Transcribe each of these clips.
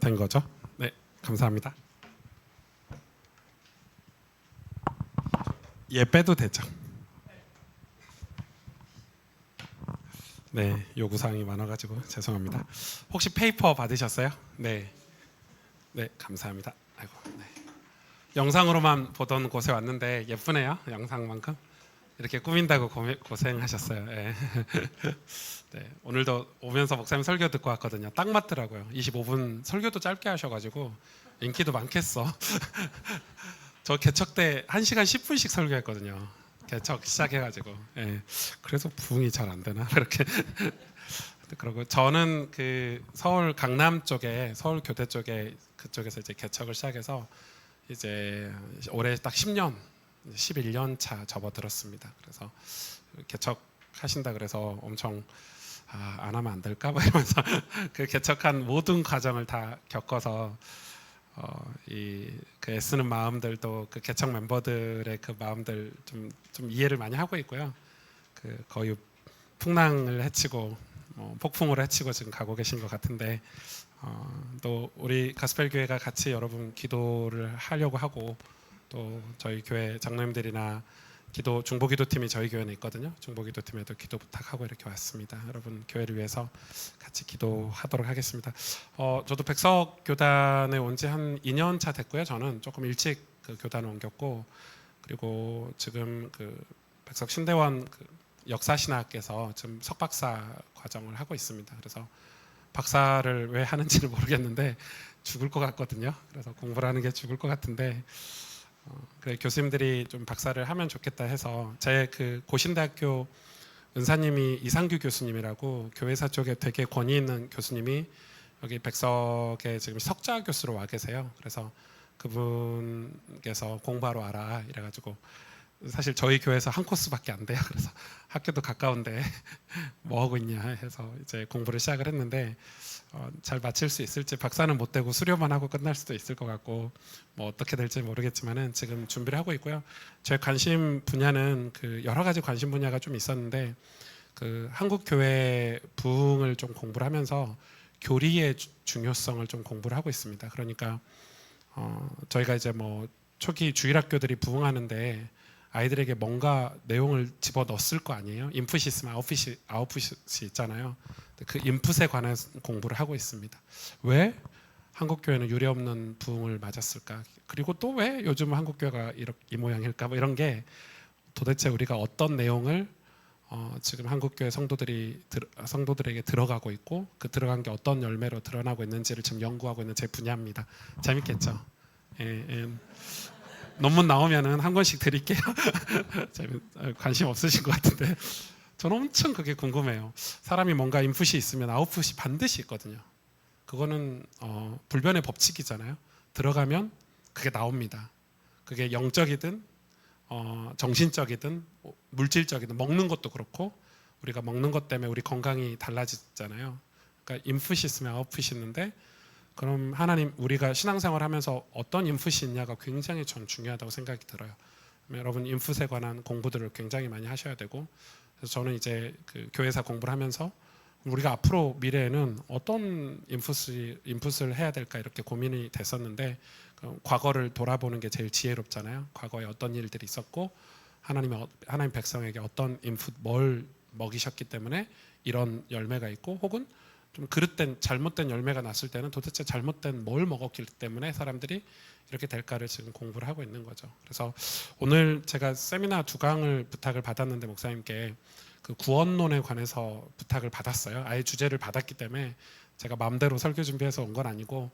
된 거죠? 네, 감사합니다. 예, 빼도 되죠? 네, 요구사항이 많아가지고 죄송합니다. 혹시 페이퍼 받으셨어요? 네, 네, 감사합니다. 아이고, 네. 영상으로만 보던 곳에 왔는데 예쁘네요. 영상만큼 이렇게 꾸민다고 고생하셨어요. 네. 네, 오늘도 오면서 목사님 설교 듣고 왔거든요. 딱 맞더라고요. 25분 설교도 짧게 하셔가지고 인기도 많겠어. 저 개척 때 1시간 10분씩 설교했거든요. 개척 시작해가지고. 예. 그래서 부응이 잘 안 되나 그렇게. 그리고 저는 그 서울 강남 쪽에 서울 교대 쪽에 그쪽에서 이제 개척을 시작해서 이제 올해 딱 10년, 11년 차 접어들었습니다. 그래서 개척하신다 그래서 엄청 안 하면 안 될까 뭐 이러면서 그 개척한 모든 과정을 다 겪어서 그 애쓰는 마음들도 그 개척 멤버들의 그 마음들 좀 이해를 많이 하고 있고요. 그 거의 풍랑을 헤치고 폭풍으로 헤치고 지금 가고 계신 것 같은데 또 우리 가스펠 교회가 같이 여러분 기도를 하려고 하고 또 저희 교회 장로님들이나 중보기도팀이 저희 교회는 있거든요. 중보기도팀에도 기도 부탁하고 이렇게 왔습니다. 여러분 교회를 위해서 같이 기도하도록 하겠습니다. 저도 백석 교단에 온 지 한 2년 차 됐고요. 저는 조금 일찍 그 교단을 옮겼고 그리고 지금 그 백석 신대원 그 역사신학에서 지금 석박사 과정을 하고 있습니다. 그래서 박사를 왜 하는지는 모르겠는데 죽을 것 같거든요. 그래서 공부를 하는 게 죽을 것 같은데 그 교수님들이 좀 박사를 하면 좋겠다 해서 제 그 고신대학교 은사님이 이상규 교수님이라고 교회사 쪽에 되게 권위 있는 교수님이 여기 백석에 지금 석좌 교수로 와 계세요. 그래서 그분께서 공부하러 와라 이래가지고 사실 저희 교회에서 한 코스밖에 안 돼요. 그래서 학교도 가까운데 뭐 하고 있냐 해서 이제 공부를 시작을 했는데 잘 마칠 수 있을지 박사는 못 되고 수료만 하고 끝날 수도 있을 것 같고 뭐 어떻게 될지 모르겠지만은 지금 준비를 하고 있고요. 제 관심 분야는 그 여러 가지 관심 분야가 좀 있었는데 그 한국 교회 부흥을 좀 공부를 하면서 교리의 중요성을 좀 공부를 하고 있습니다. 그러니까 저희가 이제 뭐 초기 주일학교들이 부흥하는데 아이들에게 뭔가 내용을 집어 넣었을 거 아니에요. 인풋이 있으면 아웃풋이 있잖아요. 그 인풋에 관한 공부를 하고 있습니다. 왜 한국 교회는 유례 없는 부흥을 맞았을까? 그리고 또 왜 요즘 한국 교회가 이 모양일까? 뭐 이런 게 도대체 우리가 어떤 내용을 지금 한국 교회 성도들에게 들어가고 있고 그 들어간 게 어떤 열매로 드러나고 있는지를 지금 연구하고 있는 제 분야입니다. 재밌겠죠? 예. 논문 나오면은 한 권씩 드릴게요. 관심 없으신 것 같은데 저는 엄청 그게 궁금해요. 사람이 뭔가 인풋이 있으면 아웃풋이 반드시 있거든요. 그거는 불변의 법칙이잖아요. 들어가면 그게 나옵니다. 그게 영적이든 정신적이든 물질적이든 먹는 것도 그렇고 우리가 먹는 것 때문에 우리 건강이 달라지잖아요. 그러니까 인풋이 있으면 아웃풋이 있는데 그럼 하나님 우리가 신앙생활 하면서 어떤 인풋이 있냐가 굉장히 전 중요하다고 생각이 들어요. 여러분 인풋에 관한 공부들을 굉장히 많이 하셔야 되고 그래서 저는 이제 그 교회사 공부를 하면서 우리가 앞으로 미래에는 어떤 인풋을 해야 될까 이렇게 고민이 됐었는데 과거를 돌아보는 게 제일 지혜롭잖아요. 과거에 어떤 일들이 있었고 하나님 백성에게 어떤 인풋 뭘 먹이셨기 때문에 이런 열매가 있고 혹은 좀 그릇된 잘못된 열매가 났을 때는 도대체 잘못된 뭘 먹었기 때문에 사람들이 이렇게 될까를 지금 공부를 하고 있는 거죠. 그래서 오늘 제가 세미나 2강을 부탁을 받았는데 목사님께 그 구원론에 관해서 부탁을 받았어요. 아예 주제를 받았기 때문에 제가 마음대로 설교 준비해서 온 건 아니고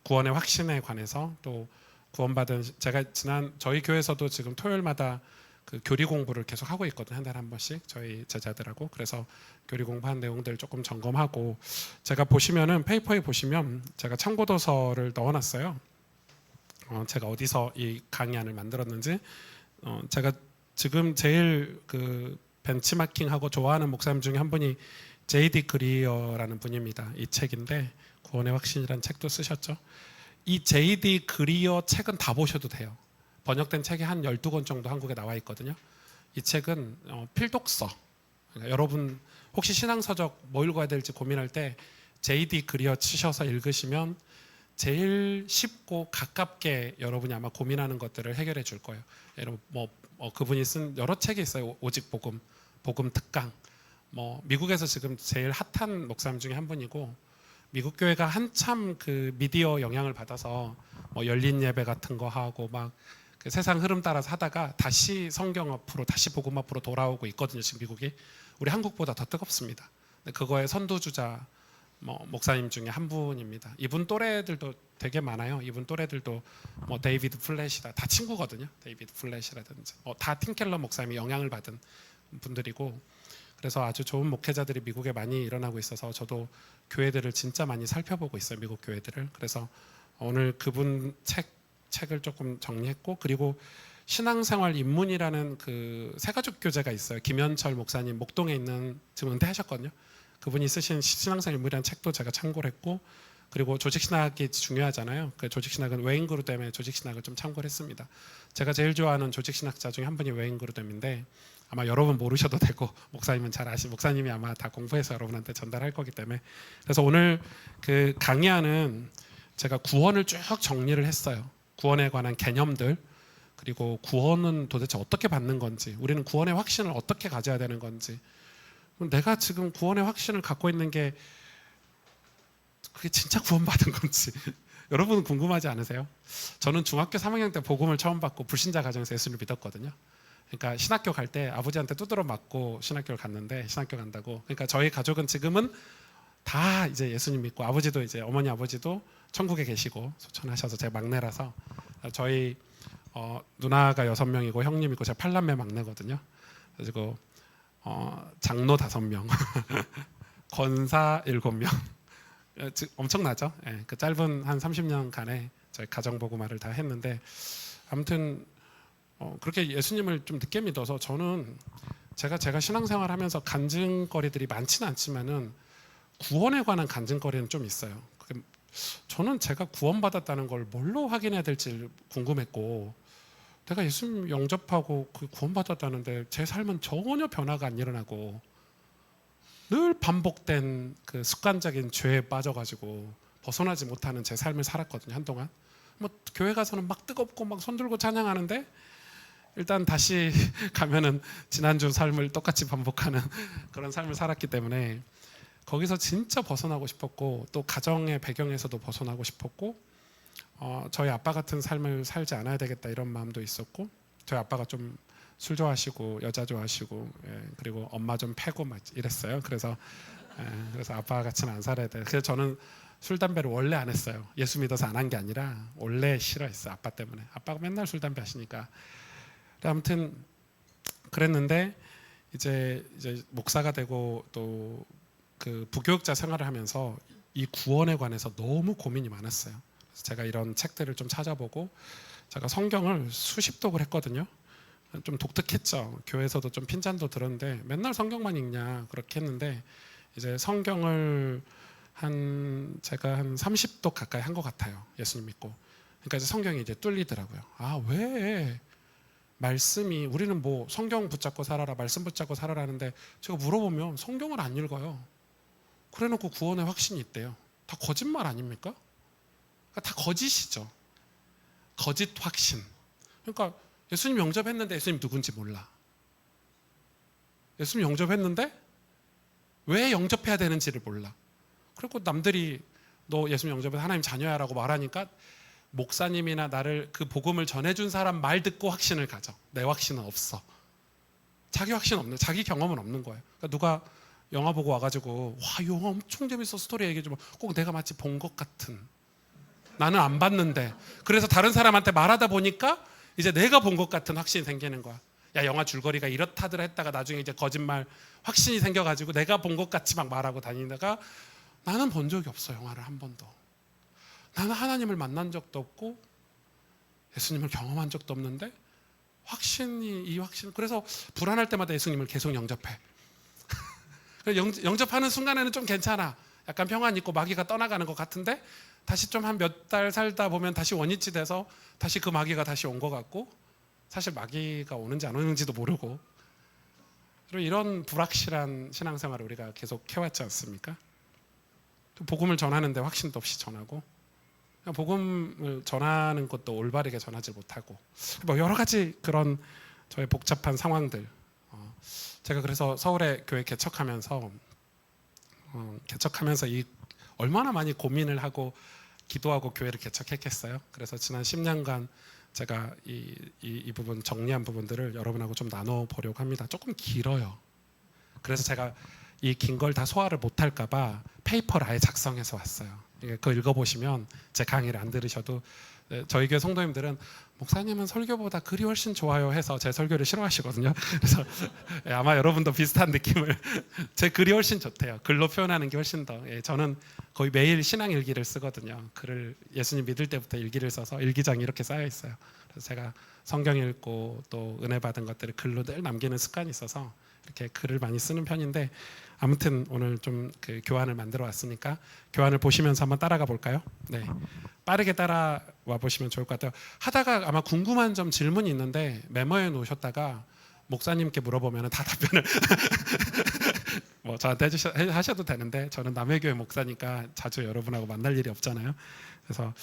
구원의 확신에 관해서 또 구원받은 제가 저희 교회에서도 지금 토요일마다 그 교리 공부를 계속 하고 있거든요. 한 달에 한 번씩 저희 제자들하고 그래서 교리 공부한 내용들 조금 점검하고 제가 보시면은 페이퍼에 보시면 제가 참고 도서를 넣어놨어요. 제가 어디서 이 강의안을 만들었는지 제가 지금 제일 그 벤치마킹하고 좋아하는 목사님 중에 한 분이 J.D. 그리어라는 분입니다. 이 책인데 구원의 확신이라는 책도 쓰셨죠. 이 J.D. 그리어 책은 다 보셔도 돼요. 번역된 책이 한 12권 정도 한국에 나와 있거든요. 이 책은 필독서. 그러니까 여러분 혹시 신앙서적 뭐 읽어야 될지 고민할 때 JD 그려 치셔서 읽으시면 제일 쉽고 가깝게 여러분이 아마 고민하는 것들을 해결해 줄 거예요. 여러분 그분이 쓴 여러 책이 있어요. 오직 복음, 복음 특강. 미국에서 지금 제일 핫한 목사님 중에 한 분이고, 미국 교회가 한참 그 미디어 영향을 받아서 열린 예배 같은 거 하고 막 그 세상 흐름 따라서 하다가 다시 성경 앞으로, 다시 복음 앞으로 돌아오고 있거든요. 지금 미국이 우리 한국보다 더 뜨겁습니다. 그거의 선두주자 목사님 중에 한 분입니다. 이분 또래들도 되게 많아요. 이분 또래들도 데이비드 플랫이다, 다 친구거든요. 데이비드 플랫이라든지 다 팀켈러 목사님이 영향을 받은 분들이고, 그래서 아주 좋은 목회자들이 미국에 많이 일어나고 있어서 저도 교회들을 진짜 많이 살펴보고 있어요. 미국 교회들을. 그래서 오늘 그분 책을 조금 정리했고, 그리고 신앙생활 입문이라는 그 새가족 교재가 있어요. 김현철 목사님 목동에 있는, 지금 은퇴하셨거든요. 그분이 쓰신 신앙생활 입문이라는 책도 제가 참고를 했고, 그리고 조직신학이 중요하잖아요. 그 조직신학은 웨인 그루뎀의 조직신학을 좀 참고를 했습니다. 제가 제일 좋아하는 조직신학자 중에 한 분이 웨인 그루뎀인데, 아마 여러분 모르셔도 되고 목사님은 잘 목사님이 아마 다 공부해서 여러분한테 전달할 거기 때문에. 그래서 오늘 그 강의하는 제가 구원을 쭉 정리를 했어요. 구원에 관한 개념들, 그리고 구원은 도대체 어떻게 받는 건지, 우리는 구원의 확신을 어떻게 가져야 되는 건지, 내가 지금 구원의 확신을 갖고 있는 게 그게 진짜 구원받은 건지 여러분 궁금하지 않으세요? 저는 중학교 3학년 때 복음을 처음 받고 불신자 가정에서 예수를 믿었거든요. 그러니까 신학교 갈 때 아버지한테 두드러 맞고 신학교를 갔는데, 신학교 간다고. 그러니까 저희 가족은 지금은 다 이제 예수님 믿고, 아버지도 이제 어머니 아버지도 천국에 계시고 소천하셔서 제가 막내라서, 저희 누나가 6명이고 형님 있고 제가 8남매 막내거든요. 그리고 장로 5명, 권사 7명, 엄청나죠? 예, 그 짧은 한 30년간에 저희 가정복음화를 다 했는데, 아무튼 그렇게 예수님을 좀 늦게 믿어서, 저는 제가 신앙생활하면서 간증거리들이 많지는 않지만은 구원에 관한 간증거리는 좀 있어요. 저는 제가 구원받았다는 걸 뭘로 확인해야 될지 궁금했고, 내가 예수님 영접하고 그 구원받았다는데 제 삶은 전혀 변화가 안 일어나고 늘 반복된 그 습관적인 죄에 빠져가지고 벗어나지 못하는 제 삶을 살았거든요. 한동안 교회 가서는 막 뜨겁고 막 손들고 찬양하는데, 일단 다시 가면은 지난주 삶을 똑같이 반복하는 그런 삶을 살았기 때문에 거기서 진짜 벗어나고 싶었고, 또 가정의 배경에서도 벗어나고 싶었고, 저희 아빠 같은 삶을 살지 않아야 되겠다 이런 마음도 있었고, 저희 아빠가 좀 술 좋아하시고 여자 좋아하시고, 그리고 엄마 좀 패고 막 이랬어요. 그래서 아빠 같이는 안 살아야 돼. 그래서 저는 술 담배를 원래 안 했어요. 예수 믿어서 안 한 게 아니라 원래 싫어했어요. 아빠 때문에. 아빠가 맨날 술 담배 하시니까. 아무튼 그랬는데, 이제 목사가 되고 또 그 부교육자 생활을 하면서 이 구원에 관해서 너무 고민이 많았어요. 그래서 제가 이런 책들을 좀 찾아보고, 제가 성경을 수십 독을 했거든요. 좀 독특했죠. 교회에서도 좀 핀잔도 들었는데 맨날 성경만 읽냐 그렇게 했는데, 이제 성경을 제가 한 30독 가까이 한 것 같아요. 예수님 믿고. 그러니까 이제 성경이 이제 뚫리더라고요. 왜 말씀이, 우리는 뭐 성경 붙잡고 살아라, 말씀 붙잡고 살아라 하는데, 제가 물어보면 성경을 안 읽어요. 그래놓고 구원의 확신이 있대요. 다 거짓말 아닙니까? 그러니까 다 거짓이죠. 거짓 확신. 그러니까 예수님 영접했는데 예수님 누군지 몰라. 예수님 영접했는데 왜 영접해야 되는지를 몰라. 그리고 남들이 너 예수님 영접해서 하나님 자녀야라고 말하니까 목사님이나 나를 그 복음을 전해준 사람 말 듣고 확신을 가져. 내 확신은 없어. 자기 확신 없는, 자기 경험은 없는 거예요. 그러니까 누가 영화 보고 와가지고 와, 이 영화 엄청 재밌어, 스토리 얘기해주면 꼭 내가 마치 본 것 같은, 나는 안 봤는데, 그래서 다른 사람한테 말하다 보니까 이제 내가 본 것 같은 확신이 생기는 거야. 야, 영화 줄거리가 이렇다더라 했다가 나중에 이제 거짓말 확신이 생겨가지고 내가 본 것 같이 막 말하고 다니다가, 나는 본 적이 없어. 영화를 한 번도. 나는 하나님을 만난 적도 없고 예수님을 경험한 적도 없는데 이 확신. 그래서 불안할 때마다 예수님을 계속 영접해. 영접하는 순간에는 좀 괜찮아. 약간 평안 있고 마귀가 떠나가는 것 같은데, 다시 좀 한 몇 달 살다 보면 다시 원위치 돼서 다시 그 마귀가 다시 온 것 같고, 사실 마귀가 오는지 안 오는지도 모르고, 그리고 이런 불확실한 신앙생활을 우리가 계속 해왔지 않습니까? 복음을 전하는데 확신도 없이 전하고, 복음을 전하는 것도 올바르게 전하지 못하고, 뭐 여러 가지 그런 저의 복잡한 상황들. 제가 그래서 서울에 교회 개척하면서 이 얼마나 많이 고민을 하고 기도하고 교회를 개척했겠어요. 그래서 지난 10년간 제가 이 부분 정리한 부분들을 여러분하고 좀 나눠 보려고 합니다. 조금 길어요. 그래서 제가 이 긴 걸 다 소화를 못할까 봐 페이퍼를 아예 작성해서 왔어요. 그거 읽어보시면 제 강의를 안 들으셔도, 저희 교회 성도님들은 목사님은 설교보다 글이 훨씬 좋아요 해서 제 설교를 싫어하시거든요. 그래서 아마 여러분도 비슷한 느낌을 제 글이 훨씬 좋대요. 글로 표현하는 게 훨씬 더. 저는 거의 매일 신앙 일기를 쓰거든요. 글을 예수님 믿을 때부터 일기를 써서 일기장이 이렇게 쌓여 있어요. 그래서 제가 성경 읽고 또 은혜 받은 것들을 글로 늘 남기는 습관이 있어서 이렇게 글을 많이 쓰는 편인데, 아무튼 오늘 좀 그 교환을 만들어 왔으니까 교환을 보시면서 한번 따라가 볼까요? 네, 빠르게 따라와 보시면 좋을 것 같아요. 하다가 아마 궁금한 점 질문이 있는데 메모해 놓으셨다가 목사님께 물어보면 다 답변을 뭐 저한테 하셔도 되는데, 저는 남의 교회 목사니까 자주 여러분하고 만날 일이 없잖아요. 그래서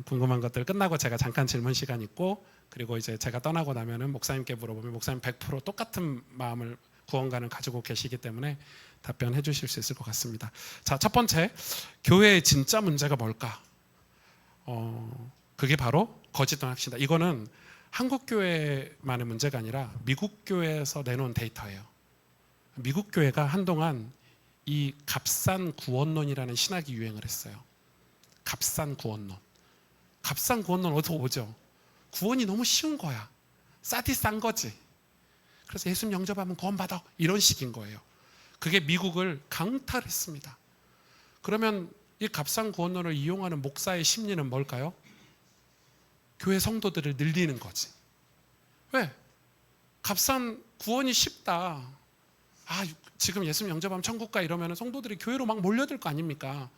궁금한 것들 끝나고 제가 잠깐 질문 시간 있고, 그리고 이제 제가 떠나고 나면은 목사님께 물어보면 목사님 100% 똑같은 마음을, 구원관을 가지고 계시기 때문에 답변해 주실 수 있을 것 같습니다. 자, 첫 번째, 교회의 진짜 문제가 뭘까? 그게 바로 거짓 언약신다. 이거는 한국 교회만의 문제가 아니라 미국 교회에서 내놓은 데이터예요. 미국 교회가 한동안 이 값싼 구원론이라는 신학이 유행을 했어요. 값싼 구원론. 값싼 구원론 어디서 오죠? 구원이 너무 쉬운 거야. 싸디 싼 거지. 그래서 예수님 영접하면 구원받아, 이런 식인 거예요. 그게 미국을 강탈했습니다. 그러면 이 값싼 구원론을 이용하는 목사의 심리는 뭘까요? 교회 성도들을 늘리는 거지. 왜? 값싼 구원이 쉽다. 지금 예수님 영접하면 천국 가, 이러면 성도들이 교회로 막 몰려들 거 아닙니까?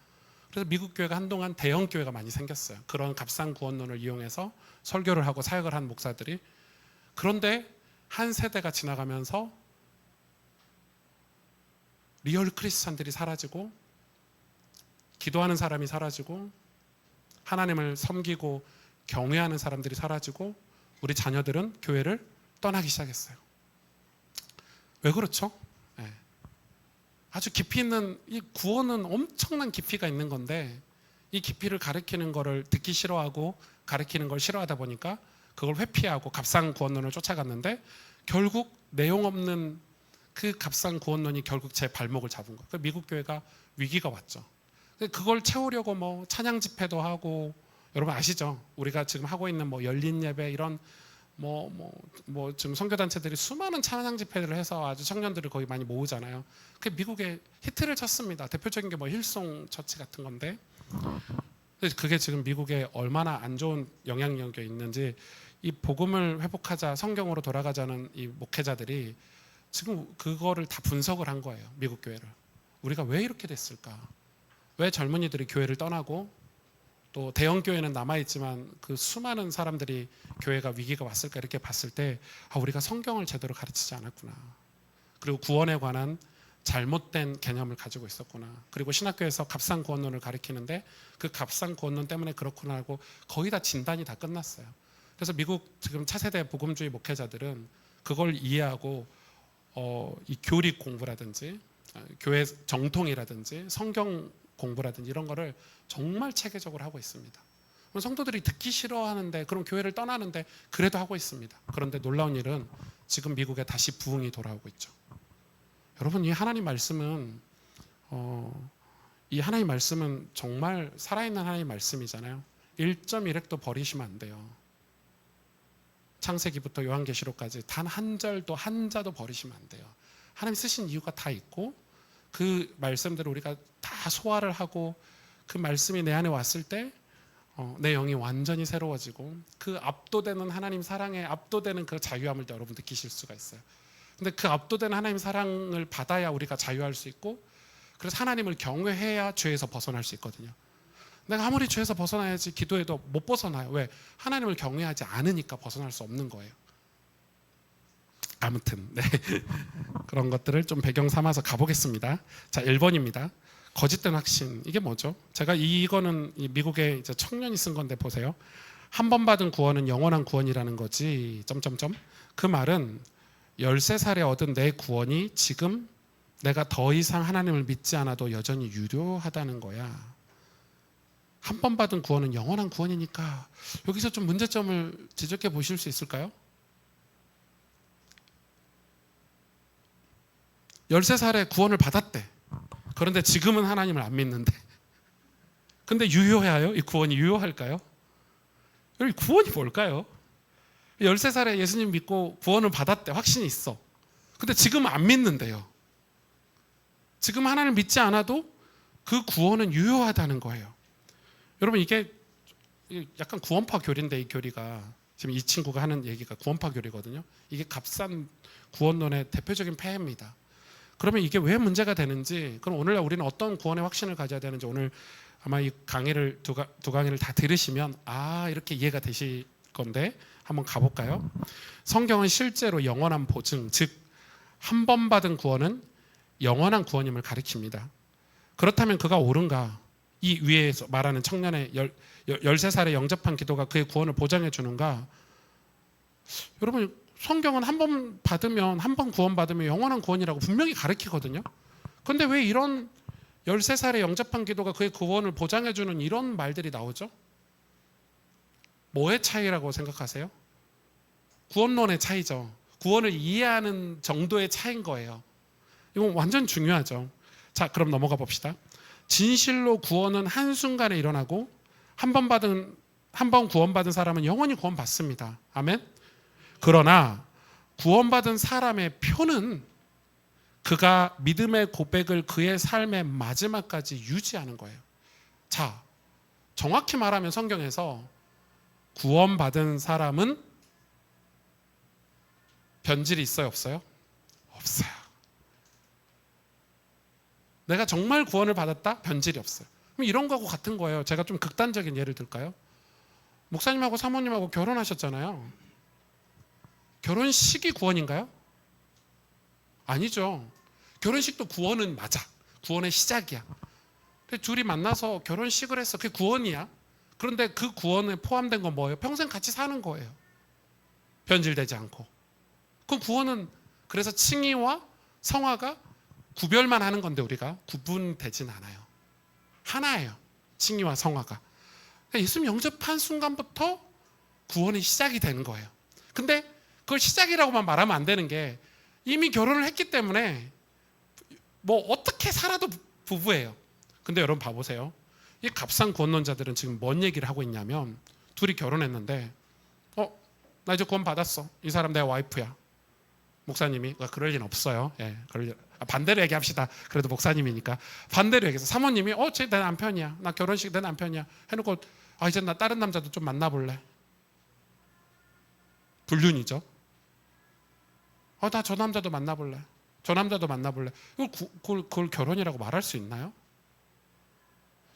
그래서 미국 교회가 한동안 대형 교회가 많이 생겼어요. 그런 값싼 구원론을 이용해서 설교를 하고 사역을 한 목사들이. 그런데 한 세대가 지나가면서 리얼 크리스찬들이 사라지고, 기도하는 사람이 사라지고, 하나님을 섬기고 경외하는 사람들이 사라지고, 우리 자녀들은 교회를 떠나기 시작했어요. 왜 그렇죠? 아주 깊이 있는, 이 구원은 엄청난 깊이가 있는 건데, 이 깊이를 가리키는 거를 듣기 싫어하고 가리키는 걸 싫어하다 보니까 그걸 회피하고 값싼 구원론을 쫓아갔는데, 결국 내용 없는 그 값싼 구원론이 결국 제 발목을 잡은 거예요. 미국 교회가 위기가 왔죠. 그걸 채우려고 뭐 찬양 집회도 하고, 여러분 아시죠? 우리가 지금 하고 있는 뭐 열린 예배, 이런 지금 선교단체들이 수많은 찬양 집회들을 해서 아주 청년들을 거기 많이 모으잖아요. 그 미국에 히트를 쳤습니다. 대표적인 게 뭐 힐송 처치 같은 건데, 그게 지금 미국에 얼마나 안 좋은 영향력이 있는지, 이 복음을 회복하자, 성경으로 돌아가자는 이 목회자들이 지금 그거를 다 분석을 한 거예요. 미국 교회를. 우리가 왜 이렇게 됐을까? 왜 젊은이들이 교회를 떠나고, 또 대형 교회는 남아있지만 그 수많은 사람들이 교회가 위기가 왔을까? 이렇게 봤을 때 우리가 성경을 제대로 가르치지 않았구나. 그리고 구원에 관한 잘못된 개념을 가지고 있었구나. 그리고 신학교에서 값싼 구원론을 가르치는데 그 값싼 구원론 때문에 그렇구나 하고 거의 다 진단이 다 끝났어요. 그래서 미국 지금 차세대 복음주의 목회자들은 그걸 이해하고 이 교리 공부라든지 교회 정통이라든지 성경 공부라든지 이런 거를 정말 체계적으로 하고 있습니다. 성도들이 듣기 싫어하는데, 그럼 교회를 떠나는데 그래도 하고 있습니다. 그런데 놀라운 일은 지금 미국에 다시 부흥이 돌아오고 있죠. 여러분, 이 하나님 말씀은 정말 살아있는 하나님 말씀이잖아요. 1.1획도 버리시면 안 돼요. 창세기부터 요한계시록까지 단 한 절도 한자도 버리시면 안 돼요. 하나님 쓰신 이유가 다 있고, 그 말씀들을 우리가 다 소화를 하고 그 말씀이 내 안에 왔을 때 내 영이 완전히 새로워지고, 그 압도되는 하나님 사랑에 압도되는 그 자유함을 여러분 느끼실 수가 있어요. 근데 그 압도되는 하나님 사랑을 받아야 우리가 자유할 수 있고, 그래서 하나님을 경외해야 죄에서 벗어날 수 있거든요. 내가 아무리 죄에서 벗어나야지 기도해도 못 벗어나요. 왜? 하나님을 경외하지 않으니까 벗어날 수 없는 거예요. 아무튼 그런 것들을 좀 배경 삼아서 가보겠습니다. 자, 1번입니다. 거짓된 확신, 이게 뭐죠? 제가 이거는 이 미국의 이제 청년이 쓴 건데 보세요. 한 번 받은 구원은 영원한 구원이라는 거지. 점점점. 그 말은 13살에 얻은 내 구원이 지금 내가 더 이상 하나님을 믿지 않아도 여전히 유효하다는 거야. 한 번 받은 구원은 영원한 구원이니까 여기서 좀 문제점을 지적해 보실 수 있을까요? 13살에 구원을 받았대. 그런데 지금은 하나님을 안 믿는데. 근데 유효해요? 이 구원이 유효할까요? 이 구원이 뭘까요? 13살에 예수님 믿고 구원을 받았대. 확신이 있어. 근데 지금은 안 믿는데요. 지금 하나님을 믿지 않아도 그 구원은 유효하다는 거예요. 여러분, 이게 약간 구원파 교리인데, 이 교리가 지금 이 친구가 하는 얘기가 구원파 교리거든요. 이게 값싼 구원론의 대표적인 폐해입니다. 그러면 이게 왜 문제가 되는지, 그럼 오늘날 우리는 어떤 구원의 확신을 가져야 되는지, 오늘 아마 이 강의를 두 강의를 다 들으시면 이렇게 이해가 되실 건데 한번 가볼까요? 성경은 실제로 영원한 보증, 즉 한 번 받은 구원은 영원한 구원임을 가리킵니다. 그렇다면 그가 옳은가? 이 위에서 말하는 청년의 13살에 영접한 기도가 그의 구원을 보장해 주는가? 여러분, 성경은 한 번 받으면, 한 번 구원 받으면 영원한 구원이라고 분명히 가르치거든요. 그런데 왜 이런 13살에 영접한 기도가 그의 구원을 보장해 주는 이런 말들이 나오죠? 뭐의 차이라고 생각하세요? 구원론의 차이죠. 구원을 이해하는 정도의 차이인 거예요. 이건 완전 중요하죠. 자, 그럼 넘어가 봅시다. 진실로 구원은 한순간에 일어나고 한 번 구원받은 사람은 영원히 구원받습니다. 아멘. 그러나 구원받은 사람의 표는 그가 믿음의 고백을 그의 삶의 마지막까지 유지하는 거예요. 자, 정확히 말하면 성경에서 구원받은 사람은 변질이 있어요, 없어요? 없어요. 내가 정말 구원을 받았다? 변질이 없어요. 그럼 이런 거하고 같은 거예요. 제가 좀 극단적인 예를 들까요? 목사님하고 사모님하고 결혼하셨잖아요. 결혼식이 구원인가요? 아니죠. 결혼식도 구원은 맞아. 구원의 시작이야. 둘이 만나서 결혼식을 했어. 그게 구원이야. 그런데 그 구원에 포함된 건 뭐예요? 평생 같이 사는 거예요. 변질되지 않고. 그 구원은 그래서 칭의와 성화가 구별만 하는 건데 우리가 구분되진 않아요. 하나예요. 칭의와 성화가. 예수님 영접한 순간부터 구원이 시작이 되는 거예요. 근데 그걸 시작이라고만 말하면 안 되는 게 이미 결혼을 했기 때문에 뭐 어떻게 살아도 부부예요. 근데 여러분 봐보세요. 이 값싼 구원론자들은 지금 뭔 얘기를 하고 있냐면 둘이 결혼했는데 나 이제 구원 받았어. 이 사람 내 와이프야. 목사님이 그럴 리는 없어요. 예, 반대로 얘기합시다. 그래도 목사님이니까 반대로 얘기해서 사모님이 쟤 내 남편이야. 나 결혼식 내 남편이야. 해놓고 이제 나 다른 남자도 좀 만나볼래. 불륜이죠. 나 저 남자도 만나볼래. 저 남자도 만나볼래. 그걸 결혼이라고 말할 수 있나요?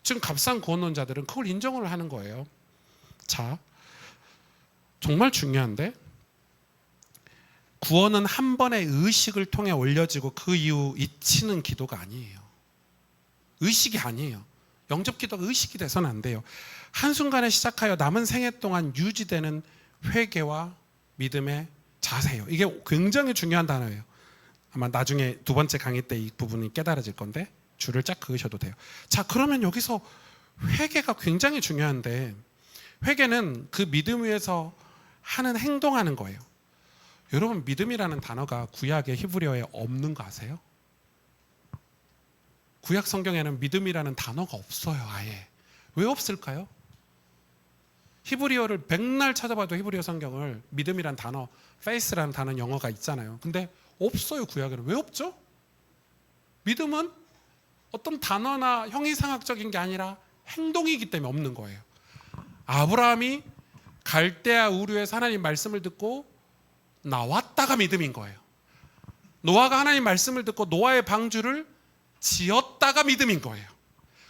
지금 값싼 구원론자들은 그걸 인정을 하는 거예요. 자, 정말 중요한데 구원은 한 번의 의식을 통해 올려지고 그 이후 잊히는 기도가 아니에요. 의식이 아니에요. 영접 기도가 의식이 돼서는 안 돼요. 한순간에 시작하여 남은 생애 동안 유지되는 회개와 믿음의 자세예요. 이게 굉장히 중요한 단어예요. 아마 나중에 두 번째 강의 때 이 부분이 깨달아질 건데 줄을 쫙 그으셔도 돼요. 자, 그러면 여기서 회개가 굉장히 중요한데 회개는 그 믿음 위에서 하는 행동하는 거예요. 여러분, 믿음이라는 단어가 구약의 히브리어에 없는 거 아세요? 구약 성경에는 믿음이라는 단어가 없어요. 아예. 왜 없을까요? 히브리어를 백날 찾아봐도 히브리어 성경을 믿음이란 단어, faith라는 단어 영어가 있잖아요. 근데 없어요. 구약에는. 왜 없죠? 믿음은 어떤 단어나 형이상학적인 게 아니라 행동이기 때문에 없는 거예요. 아브라함이 갈대아 우르에서 하나님 말씀을 듣고 나왔다가 믿음인 거예요. 노아가 하나님 말씀을 듣고 노아의 방주를 지었다가 믿음인 거예요.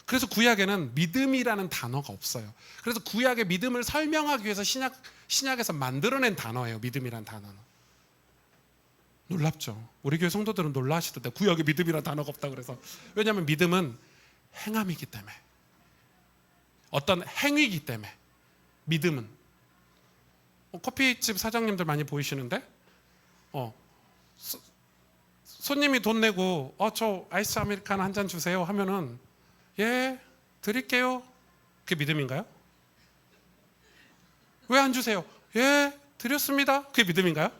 그래서 구약에는 믿음이라는 단어가 없어요. 그래서 구약의 믿음을 설명하기 위해서 신약에서 만들어낸 단어예요. 믿음이라는 단어는. 놀랍죠? 우리 교회 성도들은 놀라시던데 구약에 믿음이라는 단어가 없다고 그래서. 왜냐하면 믿음은 행함이기 때문에, 어떤 행위이기 때문에. 믿음은 커피집 사장님들 많이 보이시는데 손님이 돈 내고 저 아이스 아메리카노 한 잔 주세요 하면은 예 드릴게요. 그게 믿음인가요? 왜 안 주세요? 예 드렸습니다. 그게 믿음인가요?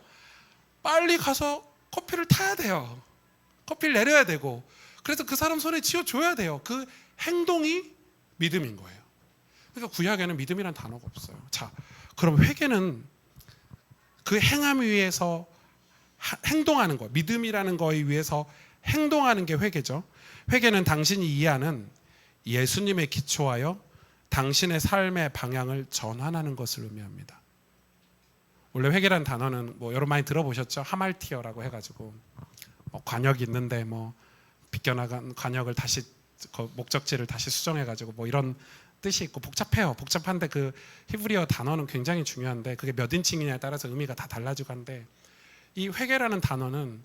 빨리 가서 커피를 타야 돼요. 커피를 내려야 되고, 그래서 그 사람 손에 쥐어줘야 돼요. 그 행동이 믿음인 거예요. 그러니까 구약에는 믿음이란 단어가 없어요. 자, 그럼 회개는 그 행함 위에서 행동하는 거, 믿음이라는 거에 위해서 행동하는 게 회개죠. 회개는 당신이 이해하는 예수님에 기초하여 당신의 삶의 방향을 전환하는 것을 의미합니다. 원래 회개라는 단어는 뭐 여러분 많이 들어보셨죠? 하말티어라고 해가지고 관역이 있는데 비껴나간 관역을 다시 목적지를 다시 수정해가지고 이런 뜻이 있고 복잡해요. 복잡한데 그 히브리어 단어는 굉장히 중요한데 그게 몇 인칭이냐에 따라서 의미가 다 달라지고 한데, 이 회개라는 단어는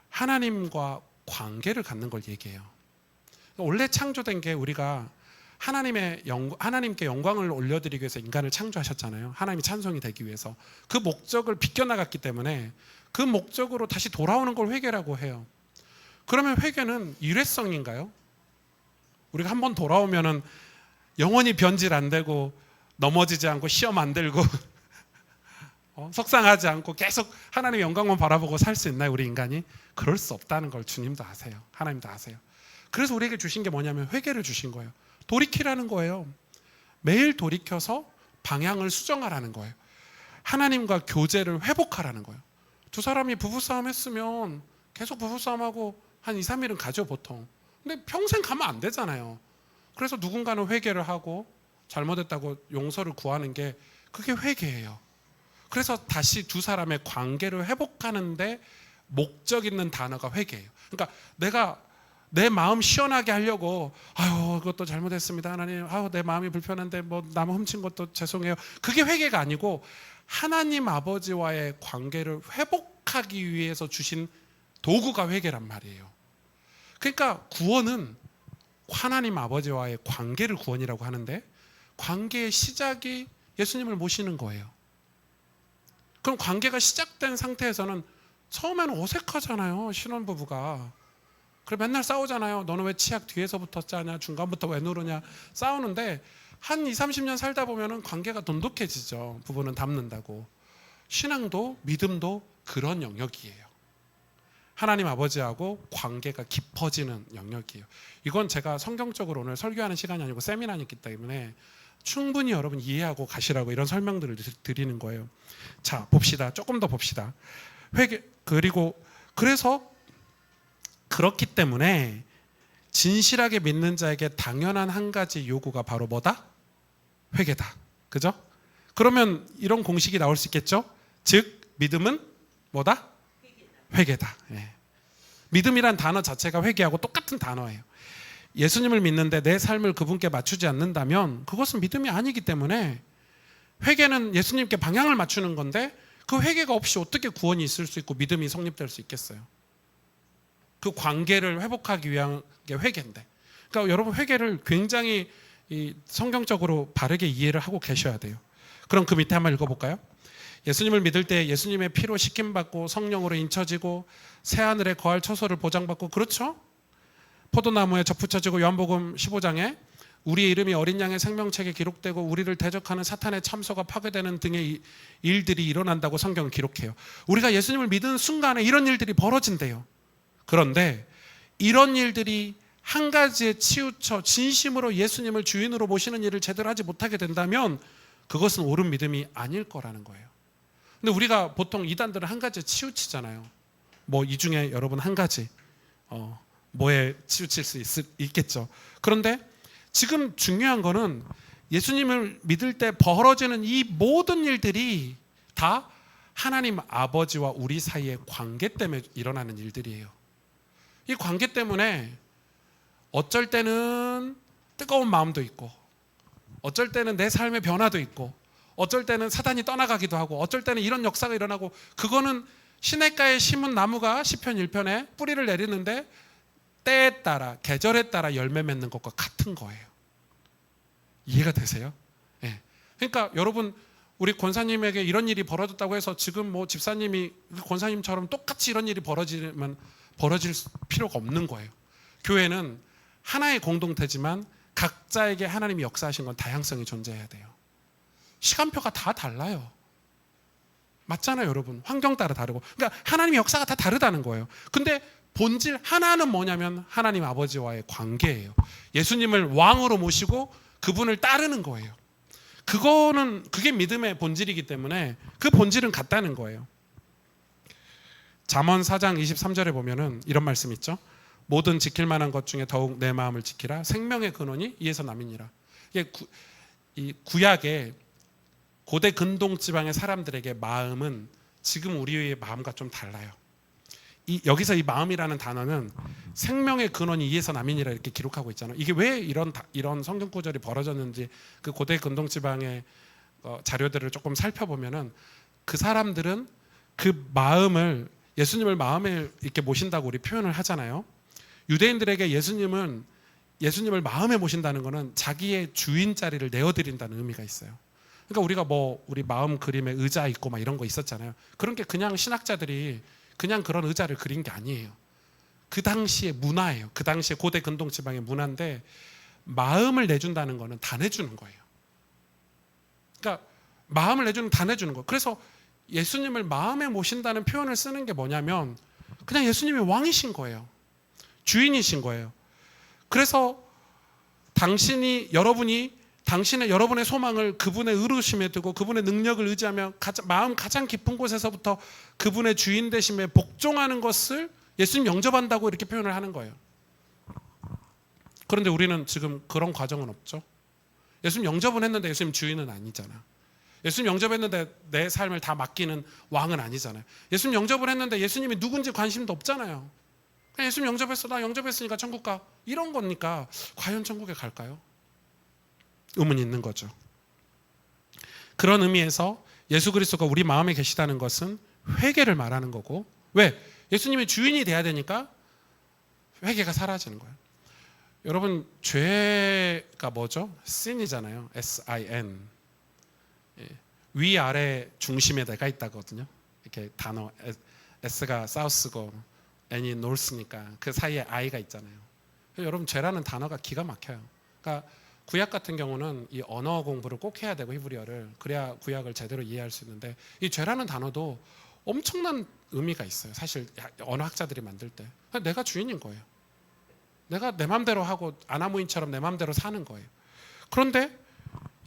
하나님과 관계를 갖는 걸 얘기해요. 원래 창조된 게 우리가 하나님께 영광을 올려드리기 위해서 인간을 창조하셨잖아요. 하나님이 찬송이 되기 위해서. 그 목적을 비껴나갔기 때문에 그 목적으로 다시 돌아오는 걸 회개라고 해요. 그러면 회개는 일회성인가요? 우리가 한번 돌아오면은 영원히 변질 안 되고 넘어지지 않고 시험 안 들고 속상하지 않고 계속 하나님의 영광만 바라보고 살 수 있나요? 우리 인간이? 그럴 수 없다는 걸 주님도 아세요. 하나님도 아세요. 그래서 우리에게 주신 게 뭐냐면 회개를 주신 거예요. 돌이키라는 거예요. 매일 돌이켜서 방향을 수정하라는 거예요. 하나님과 교제를 회복하라는 거예요. 두 사람이 부부싸움 했으면 계속 부부싸움하고 한 2, 3일은 가죠 보통. 근데 평생 가면 안 되잖아요. 그래서 누군가는 회개를 하고 잘못했다고 용서를 구하는 게 그게 회개예요. 그래서 다시 두 사람의 관계를 회복하는데 목적 있는 단어가 회개예요. 그러니까 내가 내 마음 시원하게 하려고 그것도 잘못했습니다 하나님, 내 마음이 불편한데 남 훔친 것도 죄송해요. 그게 회개가 아니고 하나님 아버지와의 관계를 회복하기 위해서 주신 도구가 회개란 말이에요. 그러니까 구원은 하나님 아버지와의 관계를 구원이라고 하는데, 관계의 시작이 예수님을 모시는 거예요. 그럼 관계가 시작된 상태에서는 처음에는 어색하잖아요. 신혼부부가. 그래 맨날 싸우잖아요. 너는 왜 치약 뒤에서부터 짜냐, 중간부터 왜 누르냐, 싸우는데 한 20, 30년 살다 보면은 관계가 돈독해지죠. 부부는 닮는다고. 신앙도 믿음도 그런 영역이에요. 하나님 아버지하고 관계가 깊어지는 영역이에요. 이건 제가 성경적으로 오늘 설교하는 시간이 아니고 세미나이기 때문에 충분히 여러분 이해하고 가시라고 이런 설명들을 드리는 거예요. 자, 봅시다. 조금 더 봅시다. 회개, 그래서 그렇기 때문에 진실하게 믿는 자에게 당연한 한 가지 요구가 바로 뭐다? 회개다. 그죠? 그러면 이런 공식이 나올 수 있겠죠? 즉 믿음은 뭐다? 회개다. 예. 믿음이란 단어 자체가 회개하고 똑같은 단어예요. 예수님을 믿는데 내 삶을 그분께 맞추지 않는다면 그것은 믿음이 아니기 때문에, 회개는 예수님께 방향을 맞추는 건데 그 회개가 없이 어떻게 구원이 있을 수 있고 믿음이 성립될 수 있겠어요? 그 관계를 회복하기 위한 게 회개인데. 그러니까 여러분 회개를 굉장히 성경적으로 바르게 이해를 하고 계셔야 돼요. 그럼 그 밑에 한번 읽어볼까요? 예수님을 믿을 때 예수님의 피로 씻김받고 성령으로 인쳐지고 새하늘에 거할 처소를 보장받고, 그렇죠? 포도나무에 접붙여지고 요한복음 15장에 우리의 이름이 어린 양의 생명책에 기록되고 우리를 대적하는 사탄의 참소가 파괴되는 등의 일들이 일어난다고 성경은 기록해요. 우리가 예수님을 믿는 순간에 이런 일들이 벌어진대요. 그런데 이런 일들이 한 가지에 치우쳐 진심으로 예수님을 주인으로 모시는 일을 제대로 하지 못하게 된다면 그것은 옳은 믿음이 아닐 거라는 거예요. 근데 우리가 보통 이단들은 한 가지에 치우치잖아요. 이 중에 여러분 한 가지 뭐에 치우칠 수 있겠죠. 그런데 지금 중요한 거는 예수님을 믿을 때 벌어지는 이 모든 일들이 다 하나님 아버지와 우리 사이의 관계 때문에 일어나는 일들이에요. 이 관계 때문에 어쩔 때는 뜨거운 마음도 있고, 어쩔 때는 내 삶의 변화도 있고, 어쩔 때는 사단이 떠나가기도 하고, 어쩔 때는 이런 역사가 일어나고, 그거는 시냇가에 심은 나무가 시편 1편에 뿌리를 내리는데 때에 따라 계절에 따라 열매 맺는 것과 같은 거예요. 이해가 되세요? 예. 그러니까 여러분 우리 권사님에게 이런 일이 벌어졌다고 해서 지금 뭐 집사님이 권사님처럼 똑같이 이런 일이 벌어질 필요가 없는 거예요. 교회는 하나의 공동체지만 각자에게 하나님이 역사하신 건 다양성이 존재해야 돼요. 시간표가 다 달라요. 맞잖아요, 여러분. 환경 따라 다르고. 그러니까 하나님의 역사가 다 다르다는 거예요. 근데 본질 하나는 뭐냐면 하나님 아버지와의 관계예요. 예수님을 왕으로 모시고 그분을 따르는 거예요. 그게 믿음의 본질이기 때문에 그 본질은 같다는 거예요. 잠언 4장 23절에 보면은 이런 말씀 있죠. 모든 지킬 만한 것 중에 더욱 내 마음을 지키라. 생명의 근원이 이에서 남이니라. 이게 이 구약의 고대 근동 지방의 사람들에게 마음은 지금 우리의 마음과 좀 달라요. 여기서 이 마음이라는 단어는 생명의 근원이 이에서 남이니라 이렇게 기록하고 있잖아요. 이게 왜 이런 성경 구절이 벌어졌는지 그 고대 근동 지방의 자료들을 조금 살펴보면은 그 사람들은 그 마음을 예수님을 마음에 이렇게 모신다고 우리 표현을 하잖아요. 유대인들에게 예수님을 마음에 모신다는 것은 자기의 주인 자리를 내어드린다는 의미가 있어요. 그러니까 우리가 뭐 우리 마음 그림에 의자 있고 막 이런 거 있었잖아요. 그런 게 그냥 신학자들이 그냥 그런 의자를 그린 게 아니에요. 그 당시의 문화예요. 그 당시의 고대 근동 지방의 문화인데 마음을 내준다는 거는 다 내주는 거예요. 그러니까 마음을 내주는 다 내주는 거예요. 그래서 예수님을 마음에 모신다는 표현을 쓰는 게 뭐냐면 그냥 예수님이 왕이신 거예요. 주인이신 거예요. 그래서 여러분의 소망을 그분의 의로우심에 두고 그분의 능력을 의지하며 마음 가장 깊은 곳에서부터 그분의 주인 되심에 복종하는 것을 예수님 영접한다고 이렇게 표현을 하는 거예요. 그런데 우리는 지금 그런 과정은 없죠. 예수님 영접은 했는데 예수님 주인은 아니잖아. 예수님 영접했는데 내 삶을 다 맡기는 왕은 아니잖아요. 예수님 영접을 했는데 예수님이 누군지 관심도 없잖아요. 그냥 예수님 영접했어. 나 영접했으니까 천국 가. 이런 거니까 과연 천국에 갈까요? 의문이 있는 거죠. 그런 의미에서 예수 그리스도가 우리 마음에 계시다는 것은 회개를 말하는 거고, 왜? 예수님이 주인이 돼야 되니까 회개가 사라지는 거예요. 여러분 죄가 뭐죠? sin이잖아요. sin. 위아래 중심에 내가 있다거든요. 이렇게 단어 s가 south고 n이 north니까 그 사이에 i가 있잖아요. 여러분 죄라는 단어가 기가 막혀요. 그러니까 구약 같은 경우는 이 언어 공부를 꼭 해야 되고 히브리어를 그래야 구약을 제대로 이해할 수 있는데 이 죄라는 단어도 엄청난 의미가 있어요. 사실 언어학자들이 만들 때 내가 주인인 거예요. 내가 내 맘대로 하고 아나무인처럼 내 맘대로 사는 거예요. 그런데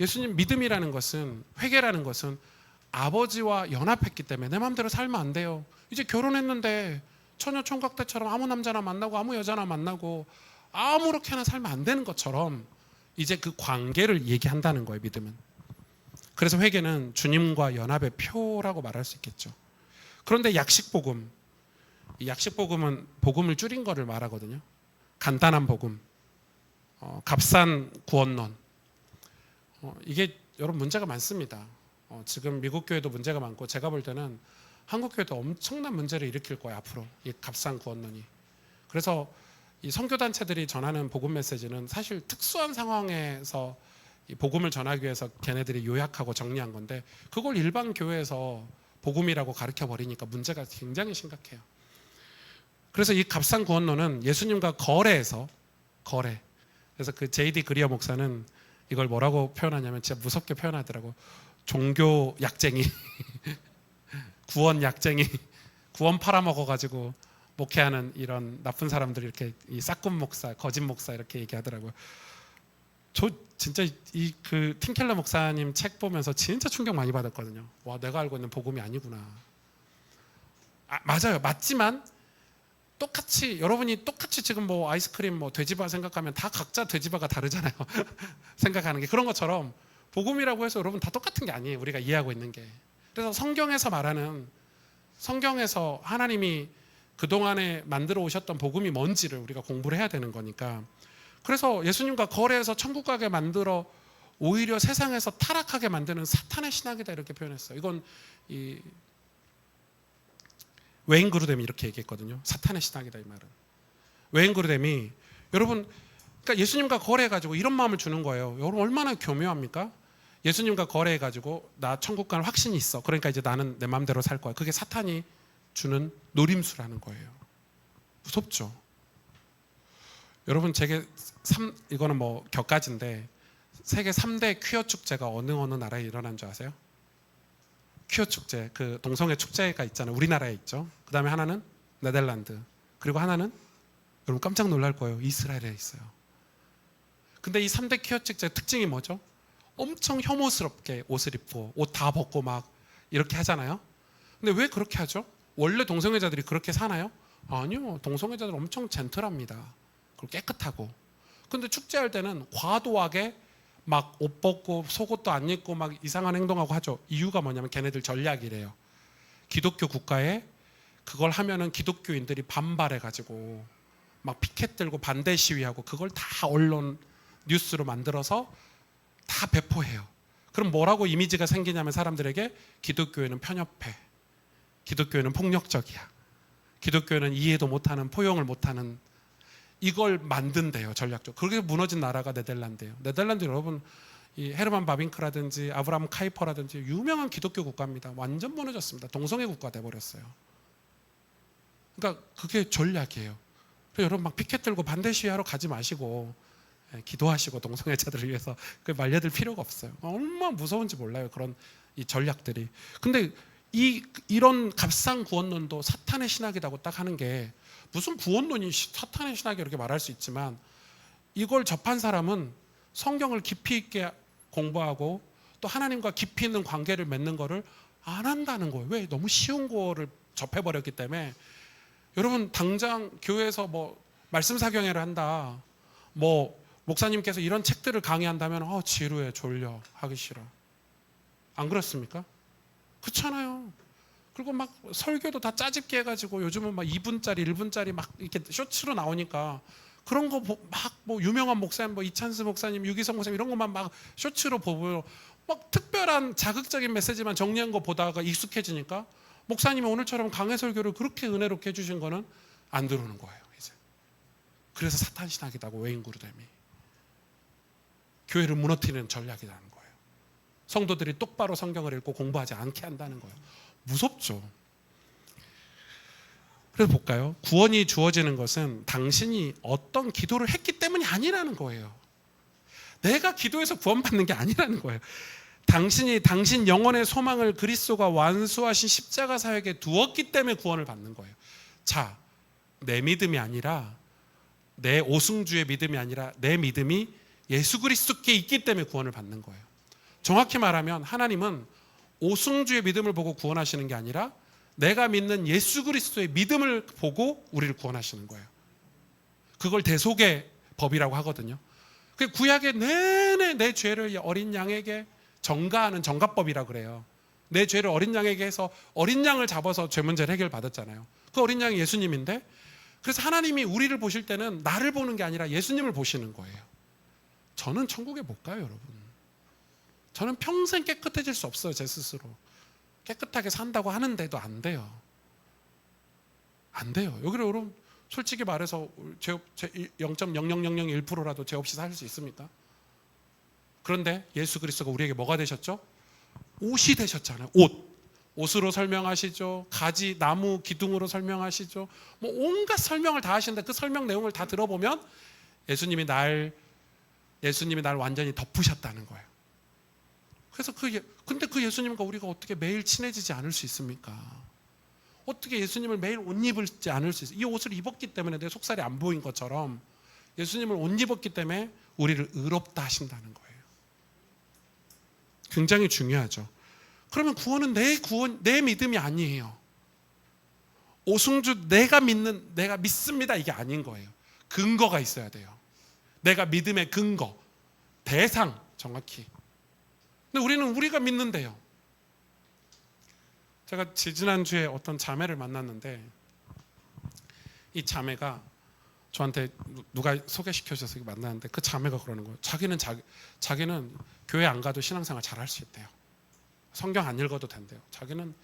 예수님 믿음이라는 것은 회개라는 것은 아버지와 연합했기 때문에 내 맘대로 살면 안 돼요. 이제 결혼했는데 처녀 총각 때처럼 아무 남자나 만나고 아무 여자나 만나고 아무렇게나 살면 안 되는 것처럼 이제 그 관계를 얘기한다는 거예요. 믿음은. 그래서 회개는 주님과 연합의 표라고 말할 수 있겠죠. 그런데 약식복음, 이 약식복음은 복음을 줄인 거를 말하거든요. 간단한 복음, 값싼 구원론. 이게 여러분 문제가 많습니다. 지금 미국 교회도 문제가 많고 제가 볼 때는 한국 교회도 엄청난 문제를 일으킬 거예요. 앞으로 이 값싼 구원론이. 그래서 이 선교단체들이 전하는 복음 메시지는 사실 특수한 상황에서 이 복음을 전하기 위해서 걔네들이 요약하고 정리한 건데 그걸 일반 교회에서 복음이라고 가르쳐 버리니까 문제가 굉장히 심각해요. 그래서 이 값싼 구원론은 예수님과 거래. 그래서 그 J.D. 그리어 목사는 이걸 뭐라고 표현하냐면 진짜 무섭게 표현하더라고. 종교 약쟁이, 구원 약쟁이, 구원 팔아먹어가지고 목회하는 이런 나쁜 사람들이 이렇게 이 싹군 목사, 거짓 목사 이렇게 얘기하더라고요. 저 진짜 이 그 팀켈러 목사님 책 보면서 진짜 충격 많이 받았거든요. 와, 내가 알고 있는 복음이 아니구나. 맞아요. 맞지만 여러분이 똑같이 지금 뭐 아이스크림 뭐 돼지바 생각하면 다 각자 돼지바가 다르잖아요. 생각하는 게 그런 것처럼 복음이라고 해서 여러분 다 똑같은 게 아니에요. 우리가 이해하고 있는 게. 그래서 성경에서 하나님이 그동안에 만들어 오셨던 복음이 뭔지를 우리가 공부를 해야 되는 거니까. 그래서 예수님과 거래해서 천국 가게 만들어 오히려 세상에서 타락하게 만드는 사탄의 신학이다 이렇게 표현했어요. 이건 이 웨인 그루뎀이 이렇게 얘기했거든요. 사탄의 신학이다 이 말은. 웨인 그루뎀이 여러분 그러니까 예수님과 거래해가지고 이런 마음을 주는 거예요. 여러분 얼마나 교묘합니까? 예수님과 거래해가지고 나 천국 갈 확신이 있어. 그러니까 이제 나는 내 마음대로 살 거야. 그게 사탄이 주는 노림수라는 거예요. 무섭죠. 여러분 제게 이거는 뭐 격가지인데 세계 3대 퀴어 축제가 어느 나라에 일어난 줄 아세요? 퀴어 축제, 그 동성애 축제가 있잖아요. 우리나라에 있죠. 그 다음에 하나는 네덜란드, 그리고 하나는 여러분 깜짝 놀랄 거예요. 이스라엘에 있어요. 근데 이 3대 퀴어 축제의 특징이 뭐죠? 엄청 혐오스럽게 옷을 입고 옷 다 벗고 막 이렇게 하잖아요. 근데 왜 그렇게 하죠? 원래 동성애자들이 그렇게 사나요? 아니요. 동성애자들 엄청 젠틀합니다. 그리고 깨끗하고. 근데 축제할 때는 과도하게 막 옷 벗고 속옷도 안 입고 막 이상한 행동하고 하죠. 이유가 뭐냐면 걔네들 전략이래요. 기독교 국가에 그걸 하면은 기독교인들이 반발해가지고 막 피켓 들고 반대 시위하고 그걸 다 언론 뉴스로 만들어서 다 배포해요. 그럼 뭐라고 이미지가 생기냐면 사람들에게 기독교회는 편협해. 기독교회는 폭력적이야. 기독교회는 이해도 못하는, 포용을 못하는, 이걸 만든대요, 전략적으로. 그렇게 무너진 나라가 네덜란드예요. 네덜란드 여러분 이 헤르만 바빙크라든지 아브라함 카이퍼라든지 유명한 기독교 국가입니다. 완전 무너졌습니다. 동성애 국가 돼버렸어요. 그러니까 그게 전략이에요. 그래서 여러분 막 피켓 들고 반대 시위하러 가지 마시고 기도하시고 동성애자들을 위해서 그 말려들 필요가 없어요. 얼마나 무서운지 몰라요. 그런 이 전략들이. 근데 이런 값상 구원론도 사탄의 신학이라고 딱 하는 게 무슨 구원론이 사탄의 신학이 이렇게 말할 수 있지만 이걸 접한 사람은 성경을 깊이 있게 공부하고 또 하나님과 깊이 있는 관계를 맺는 거를 안 한다는 거예요. 왜? 너무 쉬운 거를 접해버렸기 때문에. 여러분 당장 교회에서 뭐 말씀 사경회를 한다, 뭐 목사님께서 이런 책들을 강의한다면 지루해, 졸려, 하기 싫어. 안 그렇습니까? 그렇잖아요. 그리고 막 설교도 다 짜집게 해가지고 요즘은 막 2분짜리 1분짜리 막 이렇게 쇼츠로 나오니까 그런 거 막 뭐 유명한 목사님 뭐 이찬스 목사님, 유기성 목사님 이런 것만 막 쇼츠로 보고 막 특별한 자극적인 메시지만 정리한 거 보다가 익숙해지니까 목사님이 오늘처럼 강해 설교를 그렇게 은혜롭게 해주신 거는 안 들어오는 거예요 이제. 그래서 사탄 신학이라고 웨인 그루뎀이 교회를 무너뜨리는 전략이라는 거예요. 성도들이 똑바로 성경을 읽고 공부하지 않게 한다는 거예요. 무섭죠. 그래서 볼까요? 구원이 주어지는 것은 당신이 어떤 기도를 했기 때문이 아니라는 거예요. 내가 기도해서 구원받는 게 아니라는 거예요. 당신이 당신 영혼의 소망을 그리스도가 완수하신 십자가 사역에 두었기 때문에 구원을 받는 거예요. 자, 내 믿음이 아니라 내 오승주의 믿음이 아니라 내 믿음이 예수 그리스도께 있기 때문에 구원을 받는 거예요. 정확히 말하면 하나님은 오승주의 믿음을 보고 구원하시는 게 아니라 내가 믿는 예수 그리스도의 믿음을 보고 우리를 구원하시는 거예요. 그걸 대속의 법이라고 하거든요. 그 구약의 내내 내 죄를 어린 양에게 정가하는 정가법이라고 그래요. 내 죄를 어린 양에게 해서 어린 양을 잡아서 죄 문제를 해결받았잖아요. 그 어린 양이 예수님인데, 그래서 하나님이 우리를 보실 때는 나를 보는 게 아니라 예수님을 보시는 거예요. 저는 천국에 못 가요, 여러분. 저는 평생 깨끗해질 수 없어요, 제 스스로. 깨끗하게 산다고 하는데도 안 돼요. 안 돼요. 여기를 여러분 솔직히 말해서 제 0.00001%라도 죄 없이 살 수 있습니까? 그런데 예수 그리스도가 우리에게 뭐가 되셨죠? 옷이 되셨잖아요. 옷으로 설명하시죠. 가지, 나무, 기둥으로 설명하시죠. 뭐 온갖 설명을 다 하시는데 그 설명 내용을 다 들어보면 예수님이 날 완전히 덮으셨다는 거예요. 그래서 근데 그 예수님과 우리가 어떻게 매일 친해지지 않을 수 있습니까? 어떻게 예수님을 매일 옷 입지 않을 수 있어요? 이 옷을 입었기 때문에 내 속살이 안 보인 것처럼 예수님을 옷 입었기 때문에 우리를 의롭다 하신다는 거예요. 굉장히 중요하죠. 그러면 구원은 내 믿음이 아니에요. 오승주 내가 믿습니다 이게 아닌 거예요. 근거가 있어야 돼요. 내가 믿음의 근거, 대상 정확히. 근데 우리는 우리가 믿는데요. 제가 지난주에 어떤 자매를 만났는데 이 자매가 저한테 누가 소개시켜줘서 만났는데 그 자매가 그러는 거예요. 자기는 교회 안 가도 신앙생활 잘할 수 있대요. 성경 안 읽어도 된대요. 자기는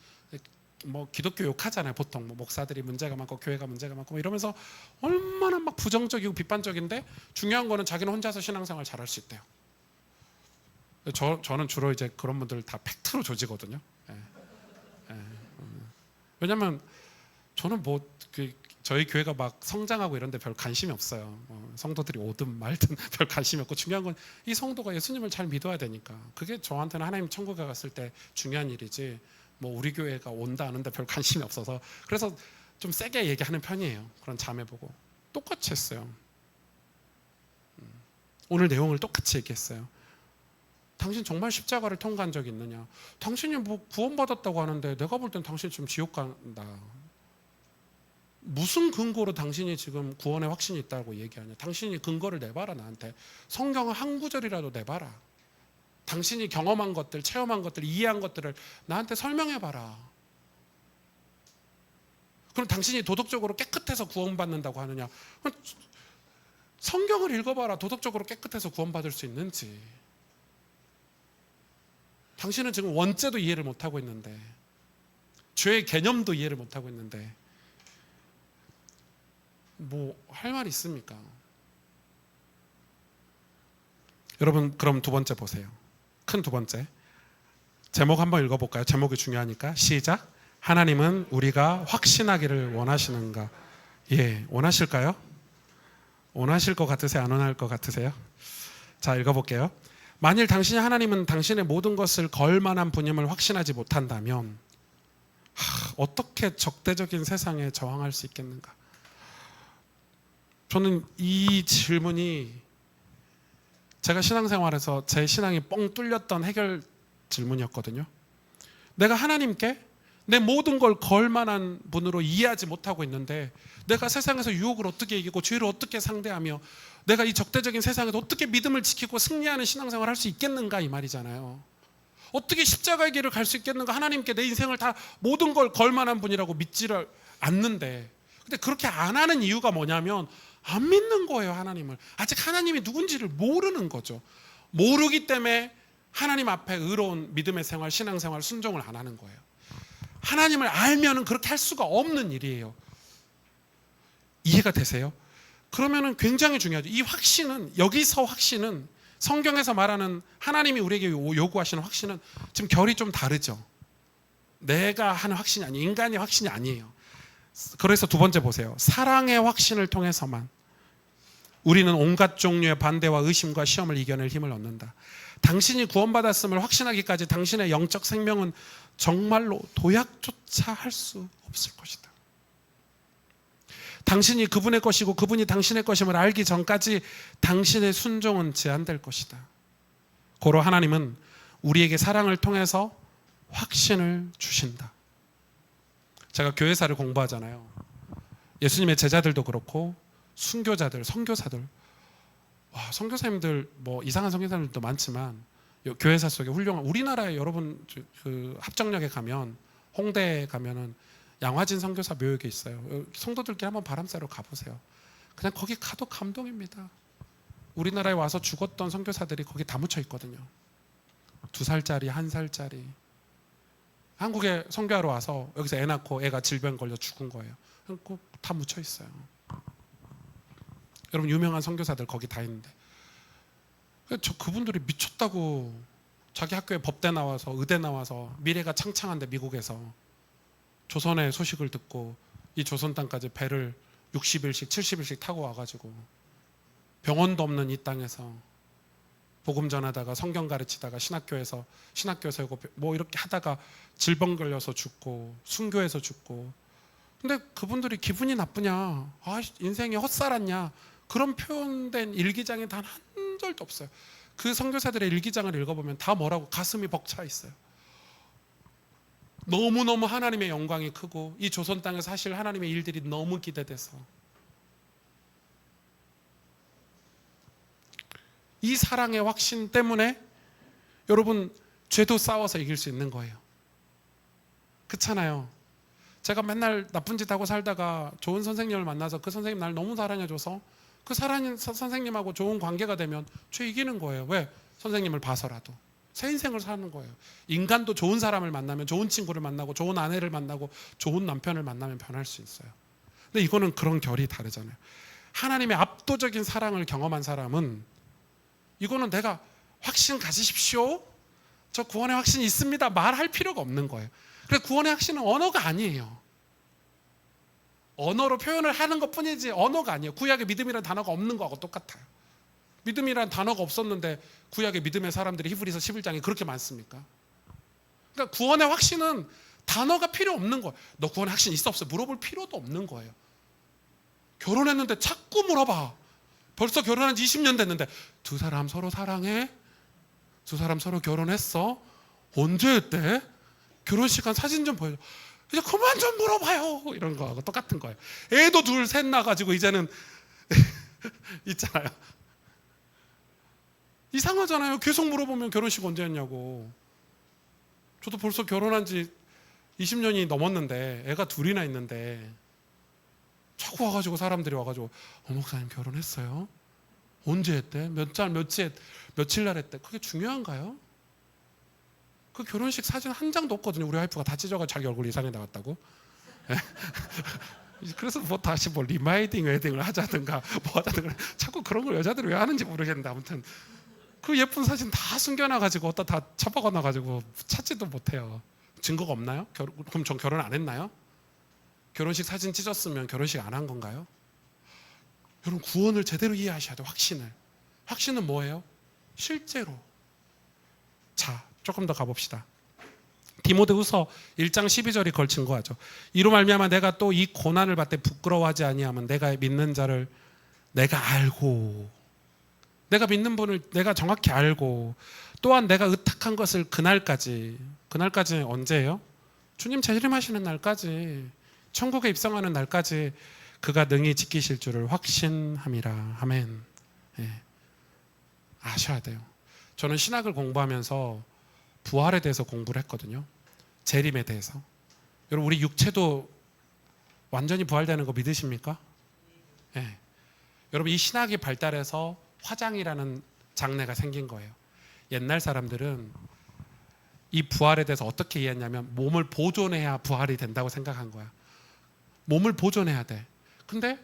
뭐 기독교 욕하잖아요. 보통 뭐 목사들이 문제가 많고 교회가 문제가 많고 뭐 이러면서 얼마나 막 부정적이고 비판적인데 중요한 거는 자기는 혼자서 신앙생활 잘할 수 있대요. 저는 주로 이제 그런 분들 다 팩트로 조지거든요. 예. 예. 왜냐면 저는 저희 교회가 막 성장하고 이런데 별 관심이 없어요. 성도들이 오든 말든 별 관심이 없고 중요한 건 이 성도가 예수님을 잘 믿어야 되니까 그게 저한테는 하나님 천국에 갔을 때 중요한 일이지 뭐 우리 교회가 온다 안 온다 별 관심이 없어서 그래서 좀 세게 얘기하는 편이에요. 그런 자매 보고 똑같이 했어요. 오늘 내용을 똑같이 얘기했어요. 당신 정말 십자가를 통과한 적이 있느냐? 당신이 뭐 구원받았다고 하는데 내가 볼 땐 당신 지금 지옥 간다. 무슨 근거로 당신이 지금 구원의 확신이 있다고 얘기하냐? 당신이 근거를 내봐라 나한테. 성경 한 구절이라도 내봐라. 당신이 경험한 것들, 체험한 것들, 이해한 것들을 나한테 설명해봐라. 그럼 당신이 도덕적으로 깨끗해서 구원받는다고 하느냐? 성경을 읽어봐라. 도덕적으로 깨끗해서 구원받을 수 있는지. 당신은 지금 원죄도 이해를 못하고 있는데 죄의 개념도 이해를 못하고 있는데 뭐 할 말 있습니까? 여러분 그럼 두 번째 보세요. 큰 두 번째 제목 한번 읽어볼까요? 제목이 중요하니까 시작. 하나님은 우리가 확신하기를 원하시는가? 예, 원하실까요? 원하실 것 같으세요? 안 원할 것 같으세요? 자, 읽어볼게요. 만일 당신이 하나님은 당신의 모든 것을 걸 만한 분임을 확신하지 못한다면 어떻게 적대적인 세상에 저항할 수 있겠는가? 저는 이 질문이 제가 신앙생활에서 제 신앙이 뻥 뚫렸던 해결 질문이었거든요. 내가 하나님께 내 모든 걸 걸 만한 분으로 이해하지 못하고 있는데 내가 세상에서 유혹을 어떻게 이기고 죄를 어떻게 상대하며 내가 이 적대적인 세상에서 어떻게 믿음을 지키고 승리하는 신앙생활을 할 수 있겠는가 이 말이잖아요. 어떻게 십자가의 길을 갈 수 있겠는가? 하나님께 내 인생을 다 모든 걸 걸 만한 분이라고 믿지를 않는데 근데 그렇게 안 하는 이유가 뭐냐면 안 믿는 거예요. 하나님을. 아직 하나님이 누군지를 모르는 거죠. 모르기 때문에 하나님 앞에 의로운 믿음의 생활, 신앙생활, 순종을 안 하는 거예요. 하나님을 알면은 그렇게 할 수가 없는 일이에요. 이해가 되세요? 그러면은 굉장히 중요하죠. 이 확신은 여기서 확신은 성경에서 말하는 하나님이 우리에게 요구하시는 확신은 지금 결이 좀 다르죠. 내가 하는 확신이 아니에요. 인간의 확신이 아니에요. 그래서 두 번째 보세요. 사랑의 확신을 통해서만 우리는 온갖 종류의 반대와 의심과 시험을 이겨낼 힘을 얻는다. 당신이 구원받았음을 확신하기까지 당신의 영적 생명은 정말로 도약조차 할 수 없을 것이다. 당신이 그분의 것이고 그분이 당신의 것임을 알기 전까지 당신의 순종은 제한될 것이다. 고로 하나님은 우리에게 사랑을 통해서 확신을 주신다. 제가 교회사를 공부하잖아요. 예수님의 제자들도 그렇고 순교자들, 선교사들, 와, 선교사님들 뭐 이상한 선교사님들도 많지만 교회사 속에 훌륭한 우리나라에 여러분 그 합정역에 가면 홍대에 가면은 양화진 선교사 묘역이 있어요. 성도들끼리 한번 바람 쐬러 가보세요. 그냥 거기 가도 감동입니다. 우리나라에 와서 죽었던 선교사들이 거기 다 묻혀 있거든요. 2살짜리, 1살짜리. 한국에 선교하러 와서 여기서 애 낳고 애가 질병 걸려 죽은 거예요. 꼭 다 묻혀 있어요. 여러분 유명한 선교사들 거기 다 있는데 그분들이 미쳤다고 자기 학교에 법대 나와서 의대 나와서 미래가 창창한데 미국에서 조선의 소식을 듣고 이 조선 땅까지 배를 60일씩 70일씩 타고 와가지고 병원도 없는 이 땅에서 복음 전하다가 성경 가르치다가 신학교에서 신학교 세우고 뭐 이렇게 하다가 질병 걸려서 죽고 순교해서 죽고 근데 그분들이 기분이 나쁘냐 아 인생이 헛살았냐 그런 표현된 일기장이 단 한 절도 없어요. 그 선교사들의 일기장을 읽어보면 다 뭐라고 가슴이 벅차 있어요. 너무너무 하나님의 영광이 크고 이 조선 땅에서 하실 하나님의 일들이 너무 기대돼서 이 사랑의 확신 때문에 여러분 죄도 싸워서 이길 수 있는 거예요. 그렇잖아요. 제가 맨날 나쁜 짓 하고 살다가 좋은 선생님을 만나서 그 선생님 날 너무 사랑해줘서 그 사랑하는 선생님하고 좋은 관계가 되면 죄 이기는 거예요. 왜? 선생님을 봐서라도. 새 인생을 사는 거예요. 인간도 좋은 사람을 만나면, 좋은 친구를 만나고, 좋은 아내를 만나고, 좋은 남편을 만나면 변할 수 있어요. 근데 이거는 그런 결이 다르잖아요. 하나님의 압도적인 사랑을 경험한 사람은 이거는 내가 확신 가지십시오, 저 구원의 확신이 있습니다 말할 필요가 없는 거예요. 그래서 구원의 확신은 언어가 아니에요. 언어로 표현을 하는 것뿐이지 언어가 아니에요. 구약에 믿음이라는 단어가 없는 거하고 똑같아요. 믿음이라는 단어가 없었는데 구약의 믿음의 사람들이 히브리서 11장에 그렇게 많습니까? 그러니까 구원의 확신은 단어가 필요 없는 거예요. 너 구원의 확신 있어 없어 물어볼 필요도 없는 거예요. 결혼했는데 자꾸 물어봐. 벌써 결혼한 지 20년 됐는데 두 사람 서로 사랑해? 두 사람 서로 결혼했어? 언제 했대? 결혼식 한 사진 좀 보여줘. 이제 그만 좀 물어봐요. 이런 거하고 똑같은 거예요. 애도 둘 셋 나가지고 이제는 있잖아요. 이상하잖아요. 계속 물어보면 결혼식 언제 했냐고. 저도 벌써 결혼한 지 20년이 넘었는데 애가 둘이나 있는데 자꾸 와가지고 사람들이 와가지고 목사님 결혼했어요? 언제 했대? 며칠 날 했대? 그게 중요한가요? 그 결혼식 사진 한 장도 없거든요. 우리 와이프가 다 찢어가지고 자기 얼굴 이상하게 나왔다고. 그래서 뭐 다시 뭐 리마이딩 웨딩을 하자든가 뭐 하자든가 자꾸 그런 걸 여자들이 왜 하는지 모르겠는데 아무튼 그 예쁜 사진 다 숨겨놔가지고 어디다 다 처박아놔가지고 찾지도 못해요. 증거가 없나요? 그럼 전 결혼 안 했나요? 결혼식 사진 찢었으면 결혼식 안 한 건가요? 여러분 구원을 제대로 이해하셔야 돼요. 확신은 뭐예요? 실제로. 자, 조금 더 가봅시다. 디모데후서 1장 12절이 걸친 거죠. 이로 말미암아 내가 또 이 고난을 받되 부끄러워하지 아니하면 내가 믿는 자를 내가 알고, 내가 믿는 분을 내가 정확히 알고, 또한 내가 의탁한 것을 그날까지 언제예요? 주님 재림하시는 날까지, 천국에 입성하는 날까지 그가 능히 지키실 줄을 확신함이라. 아멘. 예. 아셔야 돼요. 저는 신학을 공부하면서 부활에 대해서 공부를 했거든요. 재림에 대해서. 여러분 우리 육체도 완전히 부활되는 거 믿으십니까? 예. 여러분 이 신학이 발달해서 화장이라는 장르가 생긴 거예요. 옛날 사람들은 이 부활에 대해서 어떻게 이해했냐면 몸을 보존해야 부활이 된다고 생각한 거야. 몸을 보존해야 돼. 근데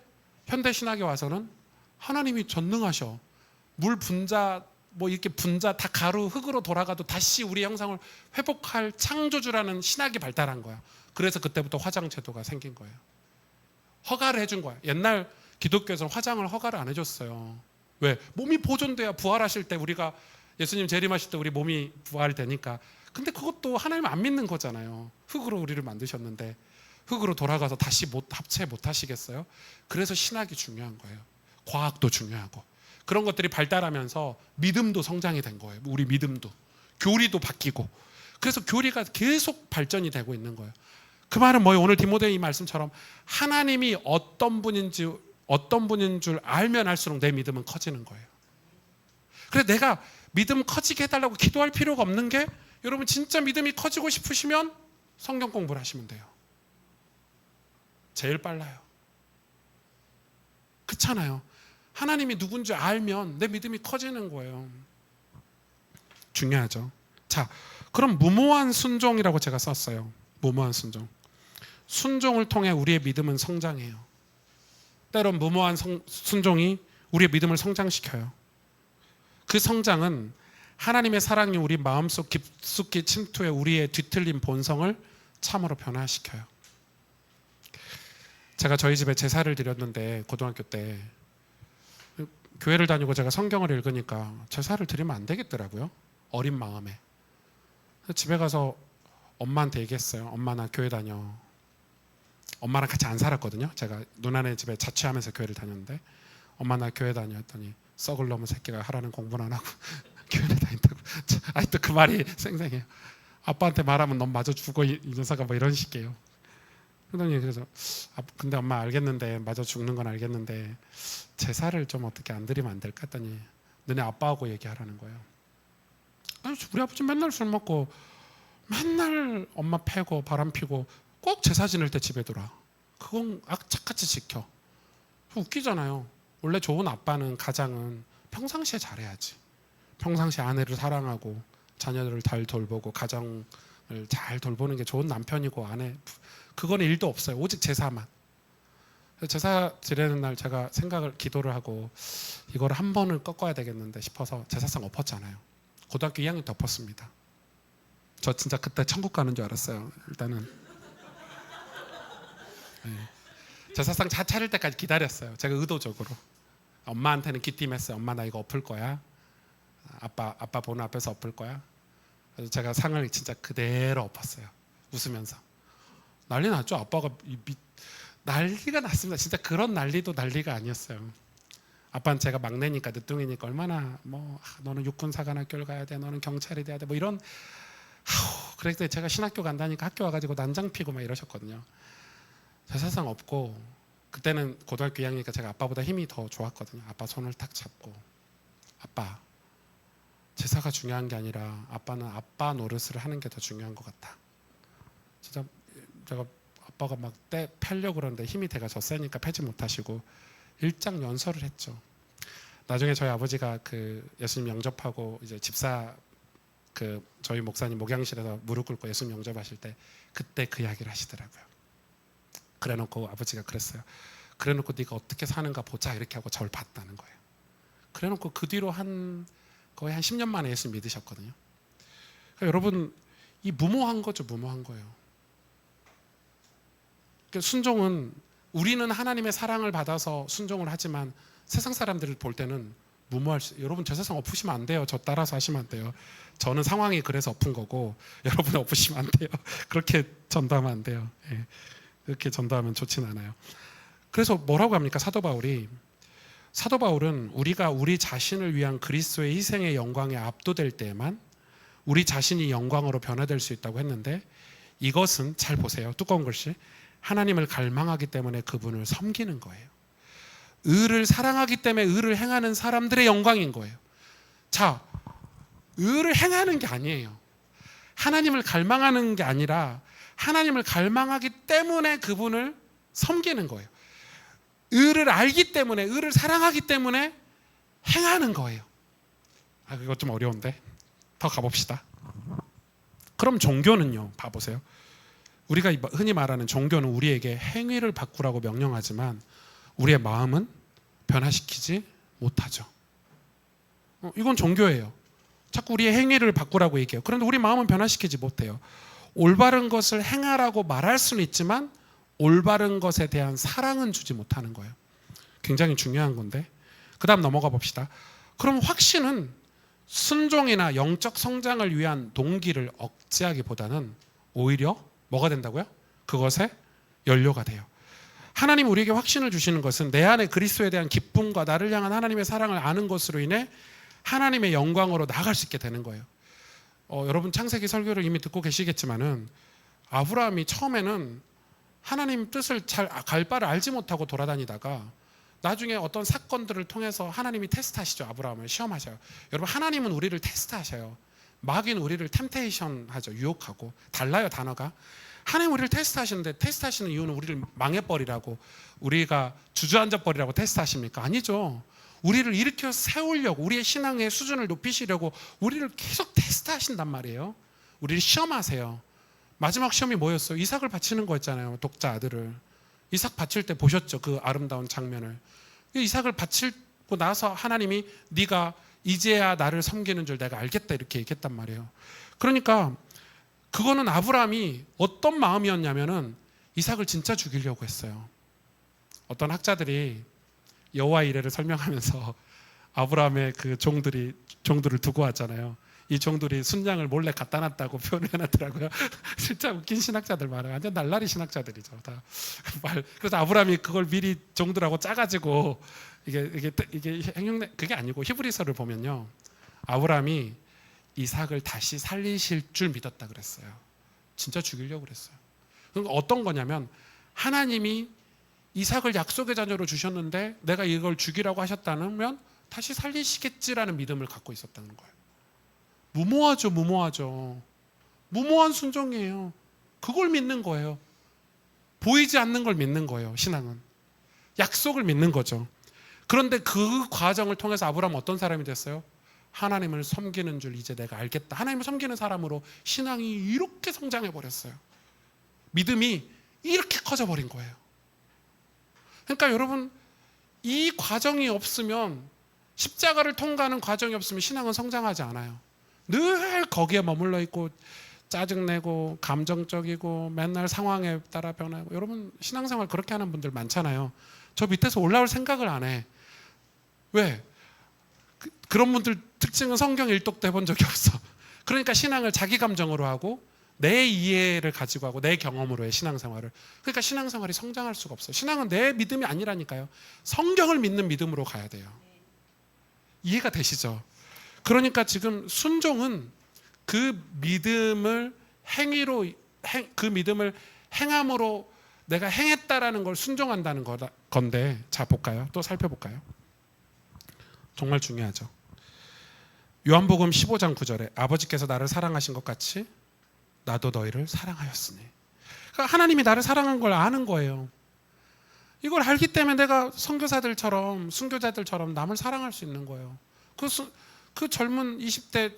현대 신학에 와서는 하나님이 전능하셔. 물 분자 뭐 이렇게 분자 다 가루 흙으로 돌아가도 다시 우리 형상을 회복할 창조주라는 신학이 발달한 거야. 그래서 그때부터 화장 제도가 생긴 거예요. 허가를 해준 거야. 옛날 기독교에서는 화장을 허가를 안 해줬어요. 왜? 몸이 보존돼야 부활하실 때 우리가 예수님 재림하실 때 우리 몸이 부활되니까. 근데 그것도 하나님 안 믿는 거잖아요. 흙으로 우리를 만드셨는데 흙으로 돌아가서 다시 합체 못 하시겠어요? 그래서 신학이 중요한 거예요. 과학도 중요하고. 그런 것들이 발달하면서 믿음도 성장이 된 거예요. 우리 믿음도. 교리도 바뀌고. 그래서 교리가 계속 발전이 되고 있는 거예요. 그 말은 뭐예요? 오늘 디모데 이 말씀처럼 하나님이 어떤 분인 줄 알면 알수록 내 믿음은 커지는 거예요. 그래서 내가 믿음 커지게 해달라고 기도할 필요가 없는 게, 여러분 진짜 믿음이 커지고 싶으시면 성경 공부를 하시면 돼요. 제일 빨라요. 그렇잖아요. 하나님이 누군지 알면 내 믿음이 커지는 거예요. 중요하죠. 자, 그럼 무모한 순종이라고 제가 썼어요. 무모한 순종. 순종을 통해 우리의 믿음은 성장해요. 때론 무모한 순종이 우리의 믿음을 성장시켜요. 그 성장은 하나님의 사랑이 우리 마음속 깊숙이 침투해 우리의 뒤틀린 본성을 참으로 변화시켜요. 제가 저희 집에 제사를 드렸는데 고등학교 때 교회를 다니고 제가 성경을 읽으니까 제사를 드리면 안 되겠더라고요. 어린 마음에. 집에 가서 엄마한테 얘기했어요. 엄마 나 교회 다녀. 엄마랑 같이 안 살았거든요. 제가 누나네 집에 자취하면서 교회를 다녔는데 엄마 나 교회 다녀 했더니 썩을 놈의 새끼가 하라는 공부는 안 하고 교회를 다닌다고. 아직도 그 말이 생생해요. 아빠한테 말하면 넌 맞아 죽어 이 녀석아 뭐 이런 식이에요. 그래서 근데 엄마 알겠는데 맞아 죽는 건 알겠는데 제사를 좀 어떻게 안 드리면 안 될까 했더니 너네 아빠하고 얘기하라는 거예요. 아니, 우리 아버지 맨날 술 먹고 맨날 엄마 패고 바람 피고 꼭 제사 지낼 때 집에 돌아. 그건 악착같이 지켜. 웃기잖아요. 원래 좋은 아빠는 가장은 평상시에 잘해야지. 평상시에 아내를 사랑하고 자녀들을 잘 돌보고 가정을 잘 돌보는 게 좋은 남편이고 아내, 그거는 일도 없어요. 오직 제사만. 제사 지내는 날 제가 기도를 하고 이걸 한 번을 꺾어야 되겠는데 싶어서 제사상 엎었잖아요. 고등학교 2학년 때 엎었습니다. 저 진짜 그때 천국 가는 줄 알았어요. 일단은 네. 제사상 다 차릴 때까지 기다렸어요. 제가 의도적으로. 엄마한테는 귀띔했어요. 엄마 나 이거 엎을 거야. 아빠 보는 앞에서 엎을 거야. 그래서 제가 상을 진짜 그대로 엎었어요. 웃으면서. 난리 났죠. 아빠가 난리가 났습니다. 진짜 그런 난리도 난리가 아니었어요. 아빠는 제가 막내니까 늦둥이니까 얼마나 너는 육군사관학교를 가야 돼, 너는 경찰이 돼야 돼, 이런. 그래서 제가 신학교 간다니까 학교 와가지고 난장 피고 막 이러셨거든요. 제사상 없고 그때는 고등학교 2학년이니까 제가 아빠보다 힘이 더 좋았거든요. 아빠 손을 탁 잡고 아빠 제사가 중요한 게 아니라 아빠는 아빠 노릇을 하는 게 더 중요한 것 같다. 진짜 제가 아빠가 막 패려고 그러는데 힘이 대가 저 세니까 패지 못하시고 일장 연설을 했죠. 나중에 저희 아버지가 그 예수님 영접하고 이제 집사 저희 목사님 목양실에서 무릎 꿇고 예수님 영접하실 때 그때 그 이야기를 하시더라고요. 그래놓고 아버지가 그랬어요. 그래놓고 네가 어떻게 사는가 보자 이렇게 하고 저를 봤다는 거예요. 그래놓고 그 뒤로 거의 한 10년 만에 예수 믿으셨거든요. 그러니까 여러분 이 무모한 거죠. 무모한 거예요. 그러니까 순종은 우리는 하나님의 사랑을 받아서 순종을 하지만 세상 사람들을 볼 때는 여러분 저 세상 엎으시면 안 돼요. 저 따라서 하시면 안 돼요. 저는 상황이 그래서 엎은 거고 여러분 엎으시면 안 돼요. 그렇게 전도하면 안 돼요. 예. 그렇게 전도하면 좋진 않아요. 그래서 뭐라고 합니까? 사도 바울은 우리가 우리 자신을 위한 그리스도의 희생의 영광에 압도될 때에만 우리 자신이 영광으로 변화될 수 있다고 했는데 이것은 잘 보세요. 두꺼운 글씨. 하나님을 갈망하기 때문에 그분을 섬기는 거예요. 의를 사랑하기 때문에 의를 행하는 사람들의 영광인 거예요. 자, 의를 행하는 게 아니에요. 하나님을 갈망하는 게 아니라 하나님을 갈망하기 때문에 그분을 섬기는 거예요. 의를 알기 때문에, 의를 사랑하기 때문에 행하는 거예요. 그거 좀 어려운데 더 가봅시다. 그럼 종교는요, 봐보세요. 우리가 흔히 말하는 종교는 우리에게 행위를 바꾸라고 명령하지만 우리의 마음은 변화시키지 못하죠. 이건 종교예요. 자꾸 우리의 행위를 바꾸라고 얘기해요. 그런데 우리 마음은 변화시키지 못해요. 올바른 것을 행하라고 말할 수는 있지만 올바른 것에 대한 사랑은 주지 못하는 거예요. 굉장히 중요한 건데 그 다음 넘어가 봅시다. 그럼 확신은 순종이나 영적 성장을 위한 동기를 억제하기보다는 오히려 뭐가 된다고요? 그것에 연료가 돼요. 하나님 우리에게 확신을 주시는 것은 내 안에 그리스도에 대한 기쁨과 나를 향한 하나님의 사랑을 아는 것으로 인해 하나님의 영광으로 나아갈 수 있게 되는 거예요. 여러분 창세기 설교를 이미 듣고 계시겠지만은 아브라함이 처음에는 하나님 뜻을 잘 갈 바를 알지 못하고 돌아다니다가 나중에 어떤 사건들을 통해서 하나님이 테스트하시죠. 아브라함을 시험하셔요. 여러분 하나님은 우리를 테스트하셔요. 마귀는 우리를 템테이션 하죠. 유혹하고. 달라요 단어가. 하나님 우리를 테스트하시는데 테스트하시는 이유는 우리를 망해버리라고, 우리가 주저앉아버리라고 테스트하십니까? 아니죠. 우리를 일으켜 세우려고, 우리의 신앙의 수준을 높이시려고 우리를 계속 테스트하신단 말이에요. 우리를 시험하세요. 마지막 시험이 뭐였어요? 이삭을 바치는 거였잖아요. 독자 아들을. 이삭 바칠 때 보셨죠? 그 아름다운 장면을. 이삭을 바치고 나서 하나님이 네가 이제야 나를 섬기는 줄 내가 알겠다 이렇게 얘기했단 말이에요. 그러니까 그거는 아브라함이 어떤 마음이었냐면은 이삭을 진짜 죽이려고 했어요. 어떤 학자들이 여호와 이레를 설명하면서 아브라함의 그 종들을 두고 왔잖아요. 이 종들이 순양을 몰래 갖다 놨다고 표현을 해놨더라고요. 진짜 웃긴 신학자들 많아요. 완전 날라리 신학자들이죠. 다. 그래서 아브라함이 그걸 미리 종들하고 짜가지고 이게 행흉내 그게 아니고 히브리서를 보면요, 아브라함이 이삭을 다시 살리실 줄 믿었다 그랬어요. 진짜 죽이려고 그랬어요. 그러니까 어떤 거냐면 하나님이 이삭을 약속의 자녀로 주셨는데 내가 이걸 죽이라고 하셨다면 다시 살리시겠지라는 믿음을 갖고 있었다는 거예요. 무모하죠. 무모한 순종이에요. 그걸 믿는 거예요. 보이지 않는 걸 믿는 거예요. 신앙은 약속을 믿는 거죠. 그런데 그 과정을 통해서 아브라함은 어떤 사람이 됐어요? 하나님을 섬기는 줄 이제 내가 알겠다. 하나님을 섬기는 사람으로 신앙이 이렇게 성장해 버렸어요. 믿음이 이렇게 커져 버린 거예요. 그러니까 여러분, 이 과정이 없으면, 십자가를 통과하는 과정이 없으면 신앙은 성장하지 않아요. 늘 거기에 머물러 있고 짜증내고 감정적이고 맨날 상황에 따라 변하고. 여러분, 신앙생활 그렇게 하는 분들 많잖아요. 저 밑에서 올라올 생각을 안 해. 왜? 그런 분들 특징은 성경 일독도 해본 적이 없어. 그러니까 신앙을 자기 감정으로 하고 내 이해를 가지고 하고 내 경험으로 해, 신앙생활을. 그러니까 신앙생활이 성장할 수가 없어요. 신앙은 내 믿음이 아니라니까요. 성경을 믿는 믿음으로 가야 돼요. 이해가 되시죠? 그러니까 지금 순종은 그 믿음을 그 믿음을 행함으로 내가 행했다라는 걸 순종한다는 건데, 자 볼까요? 또 살펴볼까요? 정말 중요하죠. 요한복음 15장 9절에 아버지께서 나를 사랑하신 것 같이 나도 너희를 사랑하였으니. 그러니까 하나님이 나를 사랑한 걸 아는 거예요. 이걸 알기 때문에 내가 선교사들처럼, 순교자들처럼 남을 사랑할 수 있는 거예요. 그 젊은 20대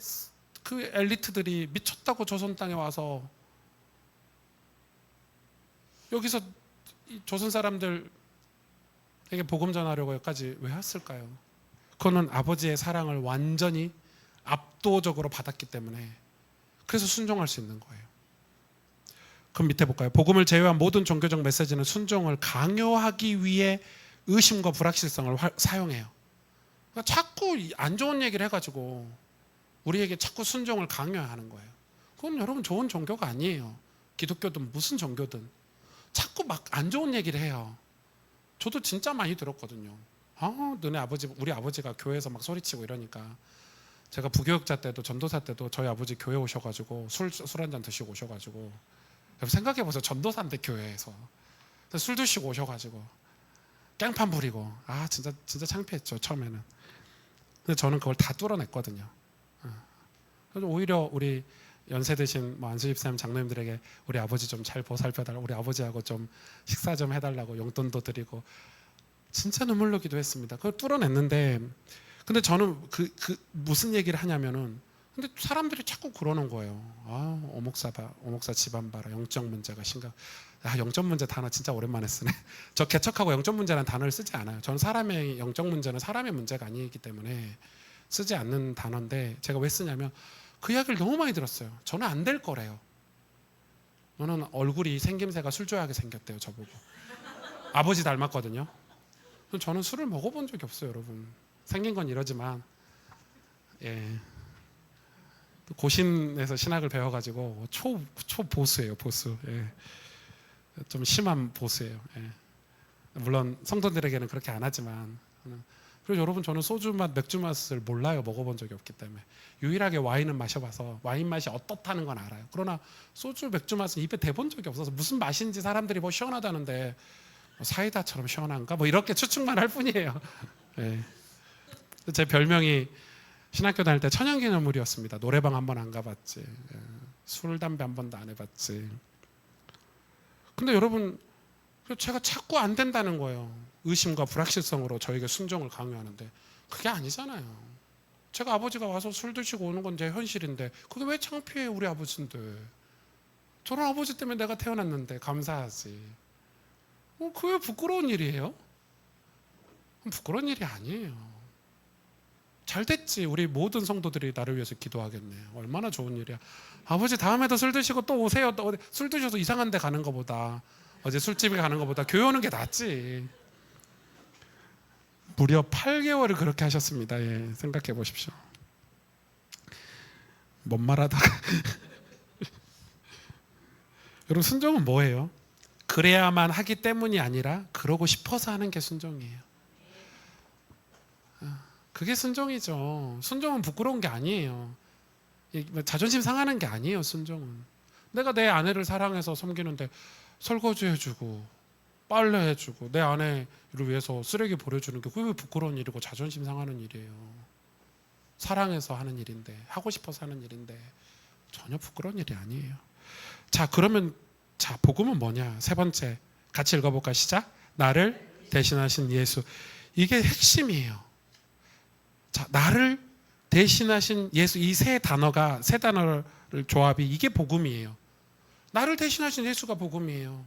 그 엘리트들이 미쳤다고 조선 땅에 와서 여기서 조선 사람들에게 복음 전하려고 여기까지 왜 왔을까요? 그거는 아버지의 사랑을 완전히 압도적으로 받았기 때문에, 그래서 순종할 수 있는 거예요. 그럼 밑에 볼까요? 복음을 제외한 모든 종교적 메시지는 순종을 강요하기 위해 의심과 불확실성을 사용해요. 그러니까 자꾸 안 좋은 얘기를 해가지고 우리에게 자꾸 순종을 강요하는 거예요. 그건 여러분 좋은 종교가 아니에요. 기독교든 무슨 종교든 자꾸 막 안 좋은 얘기를 해요. 저도 진짜 많이 들었거든요. 너네 아버지, 우리 아버지가 교회에서 막 소리치고 이러니까. 제가 부교육자 때도 전도사 때도 저희 아버지 교회 오셔가지고 술 한잔 드시고 오셔가지고, 생각해보세요. 전도사인데 교회에서 술 드시고 오셔가지고 깽판 부리고, 진짜 창피했죠 처음에는. 근데 저는 그걸 다 뚫어냈거든요. 그래서 오히려 우리 연세 드신 안수 집사님 장로님들에게 우리 아버지 좀 잘 보살펴달라고, 우리 아버지하고 좀 식사 좀 해달라고 용돈도 드리고 진짜 눈물로 기도했습니다. 그걸 뚫어냈는데, 근데 저는 무슨 얘기를 하냐면은, 근데 사람들이 자꾸 그러는 거예요. 오목사 집안 봐라, 영적 문제가 심각. 영적 문제 단어 진짜 오랜만에 쓰네. 저 개척하고 영적 문제라는 단어를 쓰지 않아요. 저는 사람의 영적 문제는 사람의 문제가 아니기 때문에 쓰지 않는 단어인데, 제가 왜 쓰냐면 그 이야기를 너무 많이 들었어요. 저는 안 될 거래요. 너는 얼굴이 생김새가 술조하게 생겼대요, 저보고. 아버지 닮았거든요. 저는 술을 먹어본 적이 없어요, 여러분. 생긴 건 이러지만, 고신에서 신학을 배워가지고 초 보수예요, 보수. 좀 심한 보수예요. 물론 성도들에게는 그렇게 안 하지만. 그리고 여러분, 저는 소주 맛, 맥주 맛을 몰라요. 먹어본 적이 없기 때문에. 유일하게 와인은 마셔봐서 와인 맛이 어떻다는 건 알아요. 그러나 소주, 맥주 맛은 입에 대본 적이 없어서 무슨 맛인지 사람들이 뭐 시원하다는데 사이다처럼 시원한가? 뭐 이렇게 추측만 할 뿐이에요. 제 별명이 신학교 다닐 때 천연기념물이었습니다. 노래방 한 번 안 가봤지, 술, 담배 한 번도 안 해봤지. 근데 여러분, 제가 자꾸 안 된다는 거예요. 의심과 불확실성으로 저에게 순종을 강요하는데 그게 아니잖아요. 제가 아버지가 와서 술 드시고 오는 건 제 현실인데 그게 왜 창피해요? 우리 아버지인데. 저런 아버지 때문에 내가 태어났는데 감사하지. 그게 부끄러운 일이에요? 부끄러운 일이 아니에요. 잘 됐지. 우리 모든 성도들이 나를 위해서 기도하겠네. 얼마나 좋은 일이야. 아버지 다음에도 술 드시고 또 오세요. 또 술 드셔서 이상한 데 가는 것보다, 어제 술집에 가는 것보다 교회 오는 게 낫지. 무려 8개월을 그렇게 하셨습니다. 생각해 보십시오. 뭔 말하다가 여러분, 순종은 뭐예요? 그래야만 하기 때문이 아니라 그러고 싶어서 하는 게 순종이에요. 그게 순종이죠. 순종은 부끄러운 게 아니에요. 자존심 상하는 게 아니에요. 순종은 내가 내 아내를 사랑해서 섬기는데 설거지 해주고 빨래 해주고 내 아내를 위해서 쓰레기 버려주는 게 그게 왜 부끄러운 일이고 자존심 상하는 일이에요. 사랑해서 하는 일인데, 하고 싶어서 하는 일인데 전혀 부끄러운 일이 아니에요. 자, 그러면 복음은 뭐냐? 세 번째 같이 읽어볼까요? 시작. 나를 대신하신 예수. 이게 핵심이에요. 자, 나를 대신하신 예수, 이 세 단어를 조합이 이게 복음이에요. 나를 대신하신 예수가 복음이에요.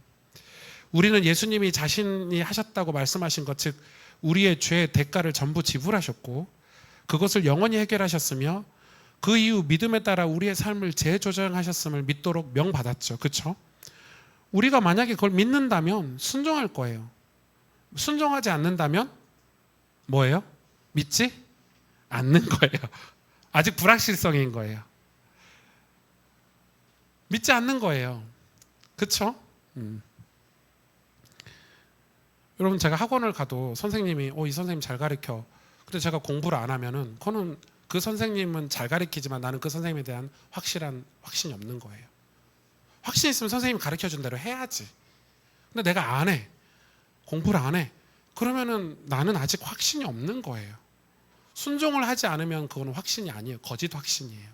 우리는 예수님이 자신이 하셨다고 말씀하신 것, 즉 우리의 죄의 대가를 전부 지불하셨고 그것을 영원히 해결하셨으며 그 이후 믿음에 따라 우리의 삶을 재조정하셨음을 믿도록 명받았죠. 그렇죠? 우리가 만약에 그걸 믿는다면 순종할 거예요. 순종하지 않는다면 뭐예요? 믿지 않는 거예요. 아직 불확실성인 거예요. 믿지 않는 거예요. 그렇죠? 여러분, 제가 학원을 가도 선생님이 이 선생님 잘 가르쳐. 근데 제가 공부를 안 하면은 그거는 그 선생님은 잘 가르치지만 나는 그 선생님에 대한 확신이 없는 거예요. 확신이 있으면 선생님이 가르쳐준 대로 해야지. 근데 내가 안 해. 공부를 안 해. 그러면은 나는 아직 확신이 없는 거예요. 순종을 하지 않으면 그거는 확신이 아니에요. 거짓 확신이에요.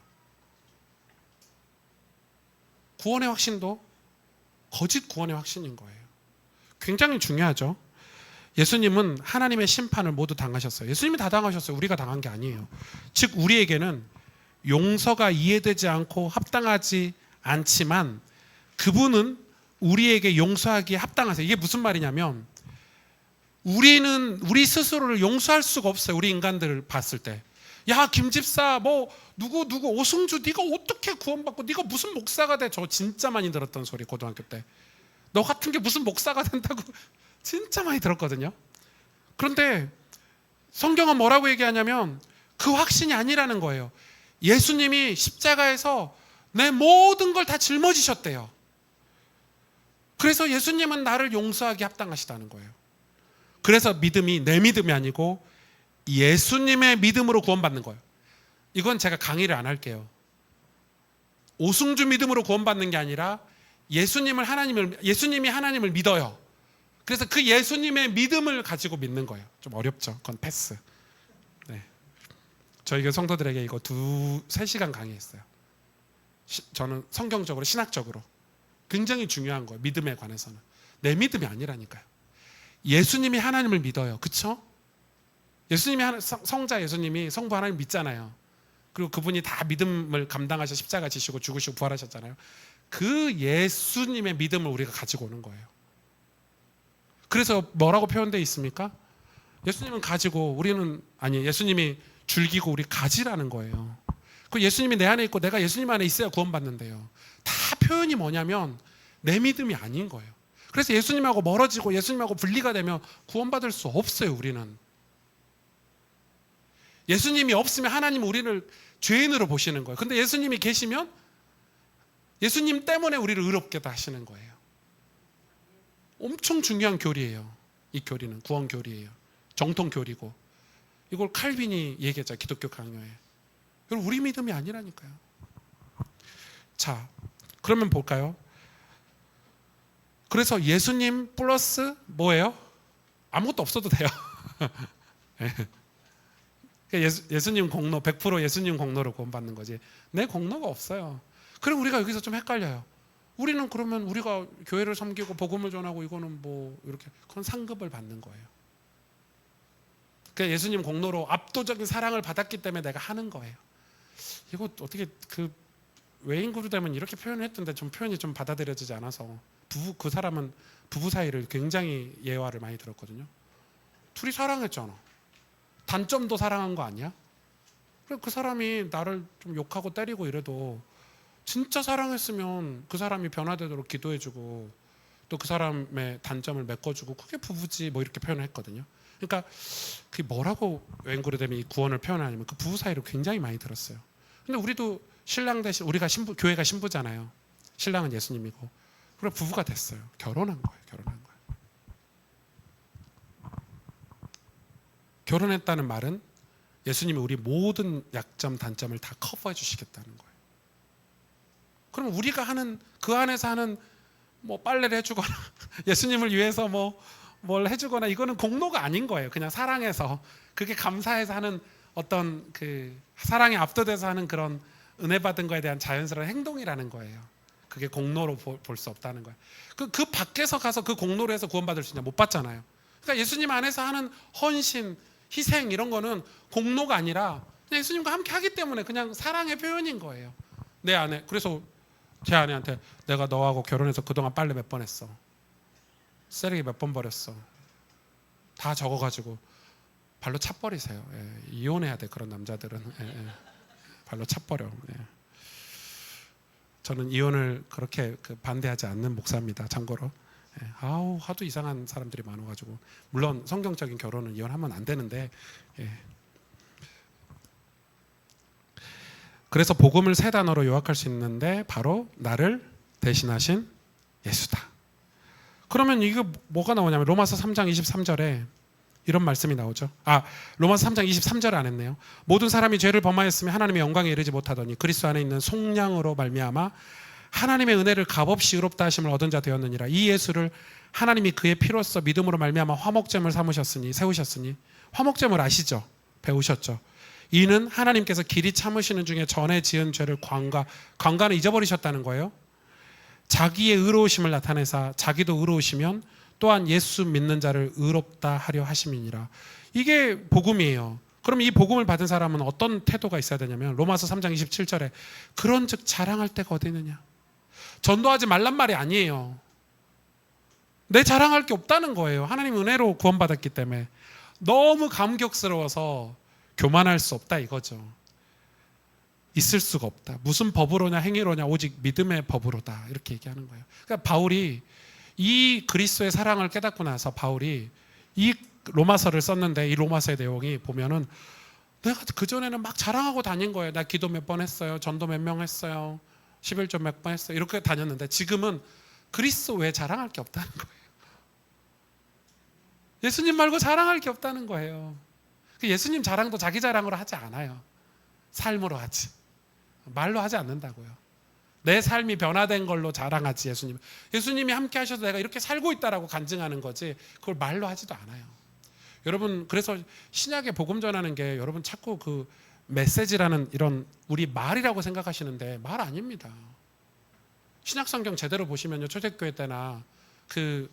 구원의 확신도 거짓 구원의 확신인 거예요. 굉장히 중요하죠. 예수님은 하나님의 심판을 모두 당하셨어요. 예수님이 다 당하셨어요. 우리가 당한 게 아니에요. 즉 우리에게는 용서가 이해되지 않고 합당하지 않지만 그분은 우리에게 용서하기에 합당하세요. 이게 무슨 말이냐면 우리는 우리 스스로를 용서할 수가 없어요. 우리 인간들을 봤을 때. 야, 김집사 누구 오승주 네가 어떻게 구원받고 네가 무슨 목사가 돼. 저 진짜 많이 들었던 소리 고등학교 때. 너 같은 게 무슨 목사가 된다고 진짜 많이 들었거든요. 그런데 성경은 뭐라고 얘기하냐면 그 확신이 아니라는 거예요. 예수님이 십자가에서 내 모든 걸 다 짊어지셨대요. 그래서 예수님은 나를 용서하기 합당하시다는 거예요. 그래서 믿음이 내 믿음이 아니고 예수님의 믿음으로 구원받는 거예요. 이건 제가 강의를 안 할게요. 오승주 믿음으로 구원받는 게 아니라 예수님이 하나님을 믿어요. 그래서 그 예수님의 믿음을 가지고 믿는 거예요. 좀 어렵죠. 그건 패스. 네. 저희 성도들에게 이거 3시간 강의했어요. 저는 성경적으로 신학적으로 굉장히 중요한 거예요. 믿음에 관해서는. 내 믿음이 아니라니까요. 예수님이 하나님을 믿어요. 그렇죠? 성자 예수님이 성부 하나님 믿잖아요. 그리고 그분이 다 믿음을 감당하셔 십자가 지시고 죽으시고 부활하셨잖아요. 그 예수님의 믿음을 우리가 가지고 오는 거예요. 그래서 뭐라고 표현되어 있습니까? 예수님은 가지고 예수님이 줄기고 우리 가지라는 거예요. 그 예수님이 내 안에 있고 내가 예수님 안에 있어야 구원받는데요. 다 표현이 뭐냐면 내 믿음이 아닌 거예요. 그래서 예수님하고 멀어지고 예수님하고 분리가 되면 구원받을 수 없어요. 우리는. 예수님이 없으면 하나님은 우리를 죄인으로 보시는 거예요. 근데 예수님이 계시면 예수님 때문에 우리를 의롭게 하시는 거예요. 엄청 중요한 교리예요. 이 교리는 구원 교리예요. 정통 교리고 이걸 칼빈이 얘기했죠. 기독교 강요에. 그리고 우리 믿음이 아니라니까요. 자, 그러면 볼까요? 그래서 예수님 플러스 뭐예요? 아무것도 없어도 돼요. 예수님 공로 100% 예수님 공로로 구원받는 거지. 내 공로가 없어요. 그럼 우리가 여기서 좀 헷갈려요. 우리는 그러면 우리가 교회를 섬기고 복음을 전하고 이거는 이렇게 그런 상급을 받는 거예요. 그러니까 예수님 공로로 압도적인 사랑을 받았기 때문에 내가 하는 거예요. 이거 어떻게 외인 그룹 되면 이렇게 표현을 했던데 좀 표현이 좀 받아들여지지 않아서 그 사람은 부부 사이를 굉장히 예화를 많이 들었거든요. 둘이 사랑했잖아. 단점도 사랑한 거 아니야? 그래 그 사람이 나를 좀 욕하고 때리고 이래도 진짜 사랑했으면 그 사람이 변화되도록 기도해주고 또 그 사람의 단점을 메꿔주고 그게 부부지 이렇게 표현을 했거든요. 그러니까 그게 뭐라고 웬구르 되면 이 구원을 표현하냐면 그 부부 사이를 굉장히 많이 들었어요. 근데 우리도 신랑 대신 우리가 교회가 신부잖아요. 신랑은 예수님이고 그리고 부부가 됐어요. 결혼한 거예요. 결혼했다는 말은 예수님이 우리 모든 약점 단점을 다 커버해 주시겠다는 거예요. 그럼 우리가 하는 그 안에서 하는 빨래를 해주거나 예수님을 위해서 뭘 해주거나 이거는 공로가 아닌 거예요. 그냥 사랑해서 그게 감사해서 하는 어떤 그 사랑에 압도돼서 하는 그런 은혜 받은 거에 대한 자연스러운 행동이라는 거예요. 그게 공로로 볼 수 없다는 거예요. 그 밖에서 가서 그 공로로 해서 구원받을 수 있냐? 못 받잖아요. 그러니까 예수님 안에서 하는 헌신, 희생 이런 거는 공로가 아니라 그냥 예수님과 함께 하기 때문에 그냥 사랑의 표현인 거예요. 내 아내, 그래서 제 아내한테 내가 너하고 결혼해서 그동안 빨래 몇 번 했어, 쓰레기 몇 번 버렸어, 다 적어가지고 발로 차버리세요. 예, 이혼해야 돼. 그런 남자들은 발로 차버려. 예. 저는 이혼을 그렇게 반대하지 않는 목사입니다. 참고로. 예. 아우 하도 이상한 사람들이 많아가지고, 물론 성경적인 결혼은 이혼하면 안 되는데, 예. 그래서 복음을 세 단어로 요약할 수 있는데 바로 나를 대신하신 예수다. 그러면 이거 뭐가 나오냐면 로마서 3장 23절에 이런 말씀이 나오죠. 로마서 3장 23절에 안 했네요. 모든 사람이 죄를 범하였으며 하나님의 영광에 이르지 못하더니 그리스도 안에 있는 속량으로 말미암아 하나님의 은혜를 값없이 의롭다 하심을 얻은 자 되었느니라. 이 예수를 하나님이 그의 피로써 믿음으로 말미암아 화목제물 세우셨으니, 화목제물 아시죠? 배우셨죠? 이는 하나님께서 길이 참으시는 중에 전에 지은 죄를 관과는 잊어버리셨다는 거예요. 자기의 의로우심을 나타내사 자기도 의로우시면 또한 예수 믿는 자를 의롭다 하려 하심이니라. 이게 복음이에요. 그럼 이 복음을 받은 사람은 어떤 태도가 있어야 되냐면 로마서 3장 27절에 그런즉 자랑할 데가 어디 있느냐. 전도하지 말란 말이 아니에요. 내 자랑할 게 없다는 거예요. 하나님 은혜로 구원받았기 때문에 너무 감격스러워서 교만할 수 없다 이거죠. 있을 수가 없다. 무슨 법으로냐 행위로냐 오직 믿음의 법으로다 이렇게 얘기하는 거예요. 그러니까 바울이 이 그리스도의 사랑을 깨닫고 나서 바울이 이 로마서를 썼는데, 이 로마서의 내용이 보면은 내가 그전에는 막 자랑하고 다닌 거예요. 나 기도 몇 번 했어요, 전도 몇 명 했어요, 11조 몇 번 했어요, 이렇게 다녔는데 지금은 그리스도 외에 자랑할 게 없다는 거예요. 예수님 말고 자랑할 게 없다는 거예요. 예수님 자랑도 자기 자랑으로 하지 않아요. 삶으로 하지. 말로 하지 않는다고요. 내 삶이 변화된 걸로 자랑하지. 예수님이 함께 하셔서 내가 이렇게 살고 있다라고 간증하는 거지, 그걸 말로 하지도 않아요. 여러분, 그래서 신약에 복음 전하는 게 여러분 자꾸 그 메시지라는 이런 우리 말이라고 생각하시는데 말 아닙니다. 신약 성경 제대로 보시면요, 초대교회 때나 그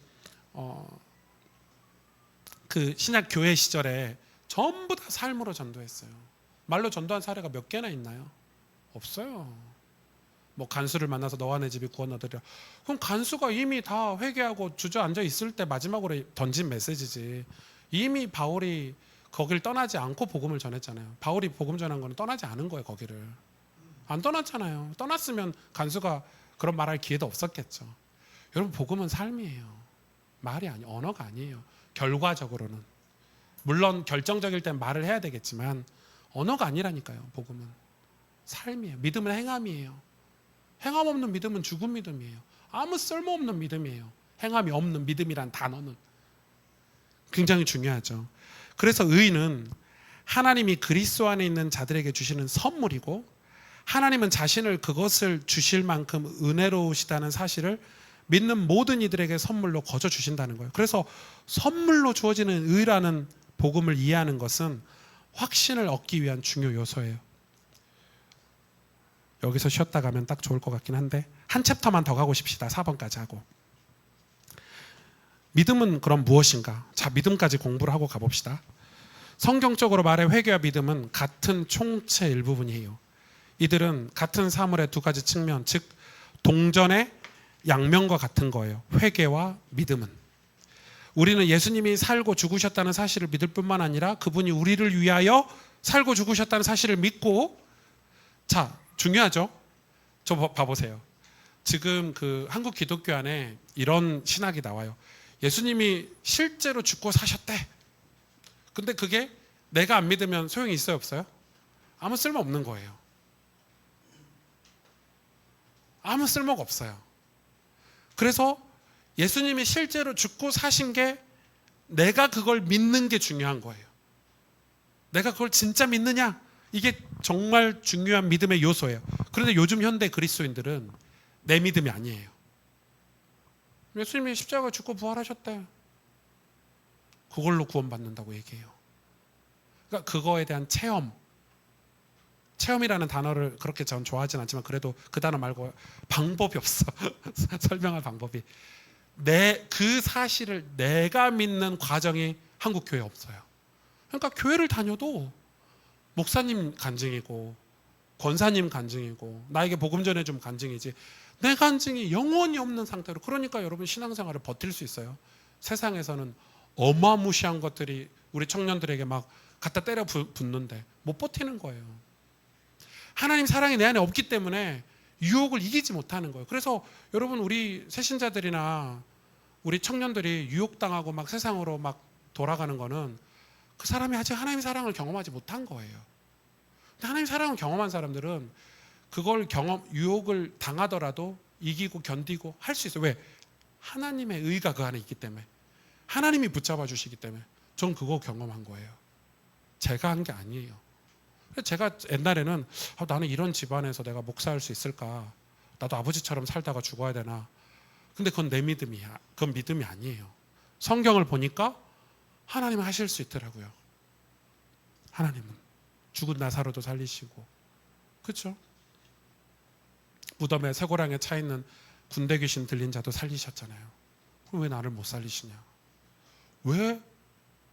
신약 교회 시절에 전부 다 삶으로 전도했어요. 말로 전도한 사례가 몇 개나 있나요? 없어요. 뭐 간수를 만나서 너와 내 집이 구원 얻으리라. 그럼 간수가 이미 다 회개하고 주저앉아 있을 때 마지막으로 던진 메시지지. 이미 바울이 거길 떠나지 않고 복음을 전했잖아요. 바울이 복음 전한 거는 떠나지 않은 거예요. 거기를 안 떠났잖아요. 떠났으면 간수가 그런 말할 기회도 없었겠죠. 여러분, 복음은 삶이에요. 말이 아니에요. 언어가 아니에요. 결과적으로는 물론 결정적일 땐 말을 해야 되겠지만 언어가 아니라니까요. 복음은 삶이에요. 믿음은 행함이에요. 행함 없는 믿음은 죽은 믿음이에요. 아무 쓸모없는 믿음이에요. 행함이 없는 믿음이란 단어는 굉장히 중요하죠. 그래서 의는 하나님이 그리스도 안에 있는 자들에게 주시는 선물이고, 하나님은 자신을 그것을 주실 만큼 은혜로우시다는 사실을 믿는 모든 이들에게 선물로 거저 주신다는 거예요. 그래서 선물로 주어지는 의라는 복음을 이해하는 것은 확신을 얻기 위한 중요 요소예요. 여기서 쉬었다 가면 딱 좋을 것 같긴 한데 한 챕터만 더 가고 싶시다. 4번까지 하고. 믿음은 그럼 무엇인가? 자, 믿음까지 공부를 하고 가봅시다. 성경적으로 말해 회개와 믿음은 같은 총체 일부분이에요. 이들은 같은 사물의 두 가지 측면, 즉 동전의 양면과 같은 거예요. 회개와 믿음은. 우리는 예수님이 살고 죽으셨다는 사실을 믿을 뿐만 아니라 그분이 우리를 위하여 살고 죽으셨다는 사실을 믿고, 자, 중요하죠? 저 봐보세요. 지금 그 한국 기독교 안에 이런 신학이 나와요. 예수님이 실제로 죽고 사셨대. 근데 그게 내가 안 믿으면 소용이 있어요, 없어요? 아무 쓸모 없는 거예요. 아무 쓸모가 없어요. 그래서 예수님이 실제로 죽고 사신 게 내가 그걸 믿는 게 중요한 거예요. 내가 그걸 진짜 믿느냐? 이게 정말 중요한 믿음의 요소예요. 그런데 요즘 현대 그리스도인들은 내 믿음이 아니에요. 예수님이 십자가에 죽고 부활하셨대. 그걸로 구원받는다고 얘기해요. 그러니까 그거에 대한 체험이라는 단어를 그렇게 전 좋아하진 않지만 그래도 그 단어 말고 방법이 없어. 설명할 방법이. 그 사실을 내가 믿는 과정이 한국 교회에 없어요. 그러니까 교회를 다녀도 목사님 간증이고 권사님 간증이고 나에게 복음 전해준 간증이지 내 간증이 영원히 없는 상태로, 그러니까 여러분 신앙생활을 버틸 수 있어요. 세상에서는 어마무시한 것들이 우리 청년들에게 막 갖다 때려 붙는데 못 버티는 거예요. 하나님 사랑이 내 안에 없기 때문에 유혹을 이기지 못하는 거예요. 그래서 여러분 우리 새신자들이나 우리 청년들이 유혹당하고 막 세상으로 막 돌아가는 거는 그 사람이 아직 하나님의 사랑을 경험하지 못한 거예요. 근데 하나님의 사랑을 경험한 사람들은 그걸 유혹을 당하더라도 이기고 견디고 할 수 있어요. 왜? 하나님의 의가 그 안에 있기 때문에, 하나님이 붙잡아 주시기 때문에. 전 그거 경험한 거예요. 제가 한 게 아니에요. 제가 옛날에는 나는 이런 집안에서 내가 목사할 수 있을까? 나도 아버지처럼 살다가 죽어야 되나? 근데 그건 내 믿음이야. 그건 믿음이 아니에요. 성경을 보니까 하나님은 하실 수 있더라고요. 하나님은 죽은 나사로도 살리시고, 그렇죠? 무덤에 쇠고랑에 차 있는 군대 귀신 들린 자도 살리셨잖아요. 그럼 왜 나를 못 살리시냐? 왜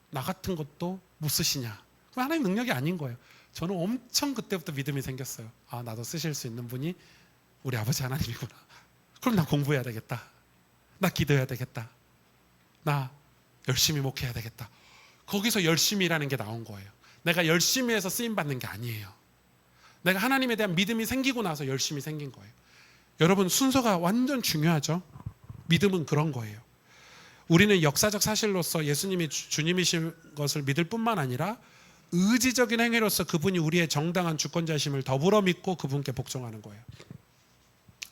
나 같은 것도 못 쓰시냐? 그건 하나님 능력이 아닌 거예요. 저는 엄청 그때부터 믿음이 생겼어요. 아, 나도 쓰실 수 있는 분이 우리 아버지 하나님이구나. 그럼 나 공부해야 되겠다. 나 기도해야 되겠다. 나 열심히 목회해야 되겠다. 거기서 열심히라는 게 나온 거예요. 내가 열심히 해서 쓰임받는 게 아니에요. 내가 하나님에 대한 믿음이 생기고 나서 열심히 생긴 거예요. 여러분 순서가 완전 중요하죠. 믿음은 그런 거예요. 우리는 역사적 사실로서 예수님이 주님이신 것을 믿을 뿐만 아니라 의지적인 행위로서 그분이 우리의 정당한 주권자심을 더불어 믿고 그분께 복종하는 거예요.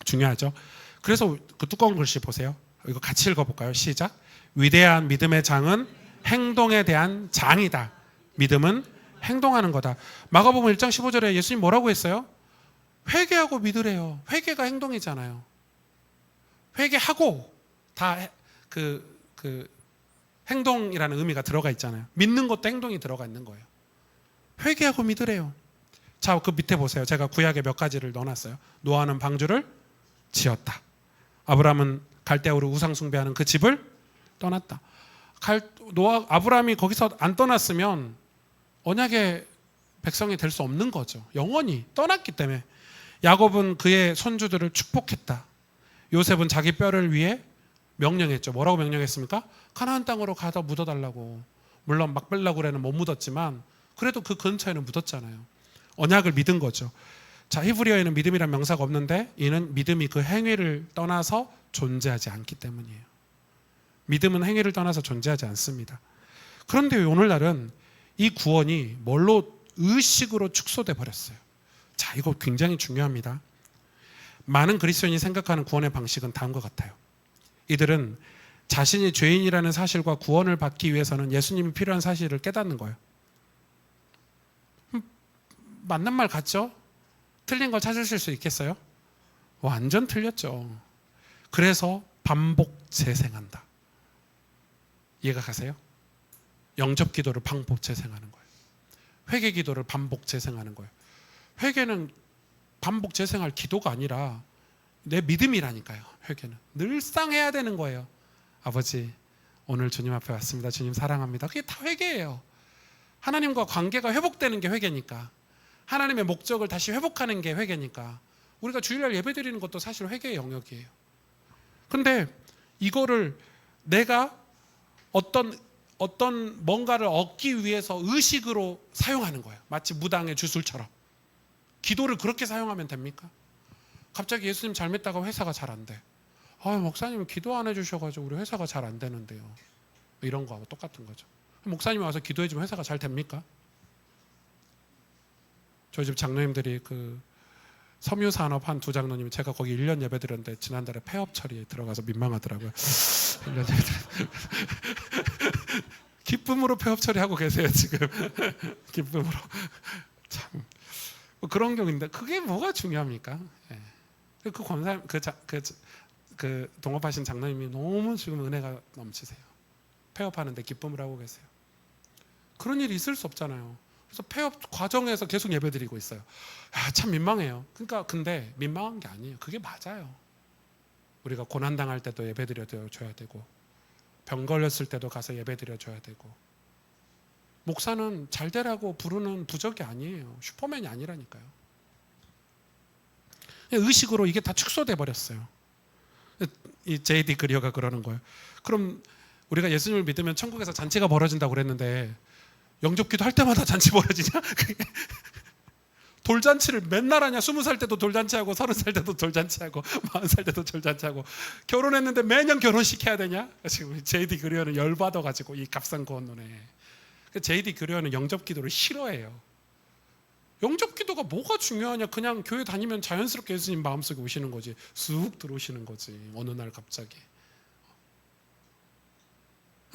중요하죠. 그래서 그 두꺼운 글씨 보세요. 이거 같이 읽어볼까요? 시작. 위대한 믿음의 장은 행동에 대한 장이다. 믿음은 행동하는 거다. 마가복음 1장 15절에 예수님 뭐라고 했어요? 회개하고 믿으래요. 회개가 행동이잖아요. 회개하고 다 행동이라는 의미가 들어가 있잖아요. 믿는 것도 행동이 들어가 있는 거예요. 회개하고 믿으래요. 자, 그 밑에 보세요. 제가 구약에 몇 가지를 넣어놨어요. 노아는 방주를 지었다. 아브라함은 갈대아우르 우상 숭배하는 그 집을 떠났다. 아브라함이 거기서 안 떠났으면 언약의 백성이 될 수 없는 거죠. 영원히 떠났기 때문에. 야곱은 그의 손주들을 축복했다. 요셉은 자기 뼈를 위해 명령했죠. 뭐라고 명령했습니까? 가나안 땅으로 가다 묻어달라고. 물론 막벨라굴에는 못 묻었지만 그래도 그 근처에는 묻었잖아요. 언약을 믿은 거죠. 자, 히브리어에는 믿음이란 명사가 없는데 이는 믿음이 그 행위를 떠나서 존재하지 않기 때문이에요. 믿음은 행위를 떠나서 존재하지 않습니다. 그런데 오늘날은 이 구원이 뭘로? 의식으로 축소돼 버렸어요. 자, 이거 굉장히 중요합니다. 많은 그리스도인이 생각하는 구원의 방식은 다음과 같아요. 이들은 자신이 죄인이라는 사실과 구원을 받기 위해서는 예수님이 필요한 사실을 깨닫는 거예요. 맞는 말 같죠? 틀린 걸 찾으실 수 있겠어요? 완전 틀렸죠. 그래서 반복 재생한다. 이해가 가세요? 영접 기도를 반복 재생하는 거예요. 회개 기도를 반복 재생하는 거예요. 회개는 반복 재생할 기도가 아니라 내 믿음이라니까요. 회개는 늘상 해야 되는 거예요. 아버지, 오늘 주님 앞에 왔습니다. 주님 사랑합니다. 그게 다 회개예요. 하나님과 관계가 회복되는 게 회개니까. 하나님의 목적을 다시 회복하는 게 회개니까. 우리가 주일날 예배드리는 것도 사실 회개의 영역이에요. 근데 이거를 내가 어떤 뭔가를 얻기 위해서 의식으로 사용하는 거예요. 마치 무당의 주술처럼. 기도를 그렇게 사용하면 됩니까? 갑자기 예수님 잘 믿다가 회사가 잘 안 돼. 목사님 기도 안 해주셔가지고 우리 회사가 잘 안 되는데요. 이런 거하고 똑같은 거죠. 목사님이 와서 기도해주면 회사가 잘 됩니까? 저희 집 장로님들이 그 섬유산업 한 두 장로님이 제가 거기 1년 예배 드렸는데 지난달에 폐업 처리에 들어가서 민망하더라고요. 1년 예배 기쁨으로 폐업 처리하고 계세요 지금. 기쁨으로. 참 그런 경우인데 그게 뭐가 중요합니까? 예. 그 권사 그 동업하신 장로님이 너무 지금 은혜가 넘치세요. 폐업하는데 기쁨을 하고 계세요. 그런 일이 있을 수 없잖아요. 그래서 폐업 과정에서 계속 예배드리고 있어요. 참 민망해요. 그러니까 근데 민망한 게 아니에요. 그게 맞아요. 우리가 고난 당할 때도 예배드려 줘야 되고 병 걸렸을 때도 가서 예배드려 줘야 되고 목사는 잘 되라고 부르는 부적이 아니에요. 슈퍼맨이 아니라니까요. 의식으로 이게 다 축소돼 버렸어요. 이 J.D. 그리어가 그러는 거예요. 그럼 우리가 예수님을 믿으면 천국에서 잔치가 벌어진다고 그랬는데 영접기도 할 때마다 잔치 벌어지냐? 돌잔치를 맨날 하냐? 20살 때도 돌잔치하고 30살 때도 돌잔치하고 40살 때도 돌잔치하고 결혼했는데 매년 결혼식 해야 되냐? 지금 J.D. 그리어는 열받아가지고 이 값싼 구원론에 J.D. 그리어는 영접기도를 싫어해요. 영접기도가 뭐가 중요하냐? 그냥 교회 다니면 자연스럽게 예수님 마음속에 오시는 거지. 쑥 들어오시는 거지. 어느 날 갑자기.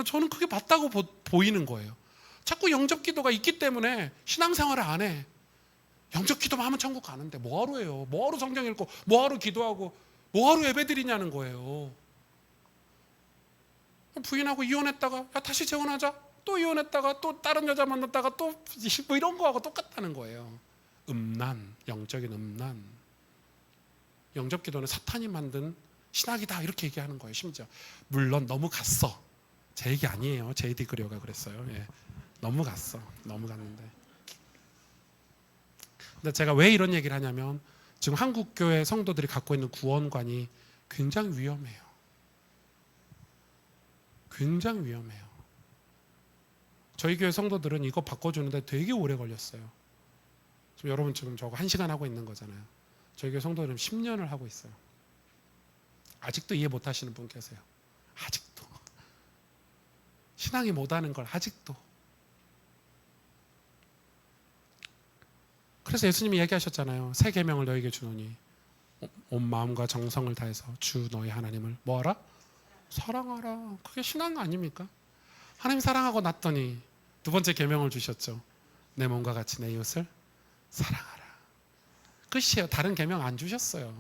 저는 그게 맞다고 보이는 거예요. 자꾸 영접기도가 있기 때문에 신앙생활을 안 해. 영접기도만 하면 천국 가는데 뭐하러 해요? 뭐하러 성경 읽고 뭐하러 기도하고 뭐하러 예배드리냐는 거예요. 부인하고 이혼했다가 야 다시 재혼하자. 또 이혼했다가 또 다른 여자 만났다가 또 뭐 이런 거하고 똑같다는 거예요. 음란, 영적인 음란. 영접기도는 사탄이 만든 신학이다 이렇게 얘기하는 거예요. 심지어 물론 너무 갔어. 제 얘기 아니에요. J.D. 그리어가 그랬어요. 예. 너무 갔어. 너무 갔는데. 근데 제가 왜 이런 얘기를 하냐면 지금 한국 교회 성도들이 갖고 있는 구원관이 굉장히 위험해요. 굉장히 위험해요. 저희 교회 성도들은 이거 바꿔주는데 되게 오래 걸렸어요. 지금 여러분 지금 저거 1시간 하고 있는 거잖아요. 저희 교회 성도들은 10년을 하고 있어요. 아직도 이해 못 하시는 분 계세요. 아직도. 신앙이 못하는 걸 아직도. 그래서 예수님이 얘기하셨잖아요. 새 계명을 너에게 주노니 온 마음과 정성을 다해서 주 너희 하나님을 뭐하라? 사랑하라. 그게 신앙 아닙니까? 하나님 사랑하고 났더니 두 번째 계명을 주셨죠. 내 몸과 같이 내 이웃을 사랑하라. 끝이에요. 다른 계명 안 주셨어요.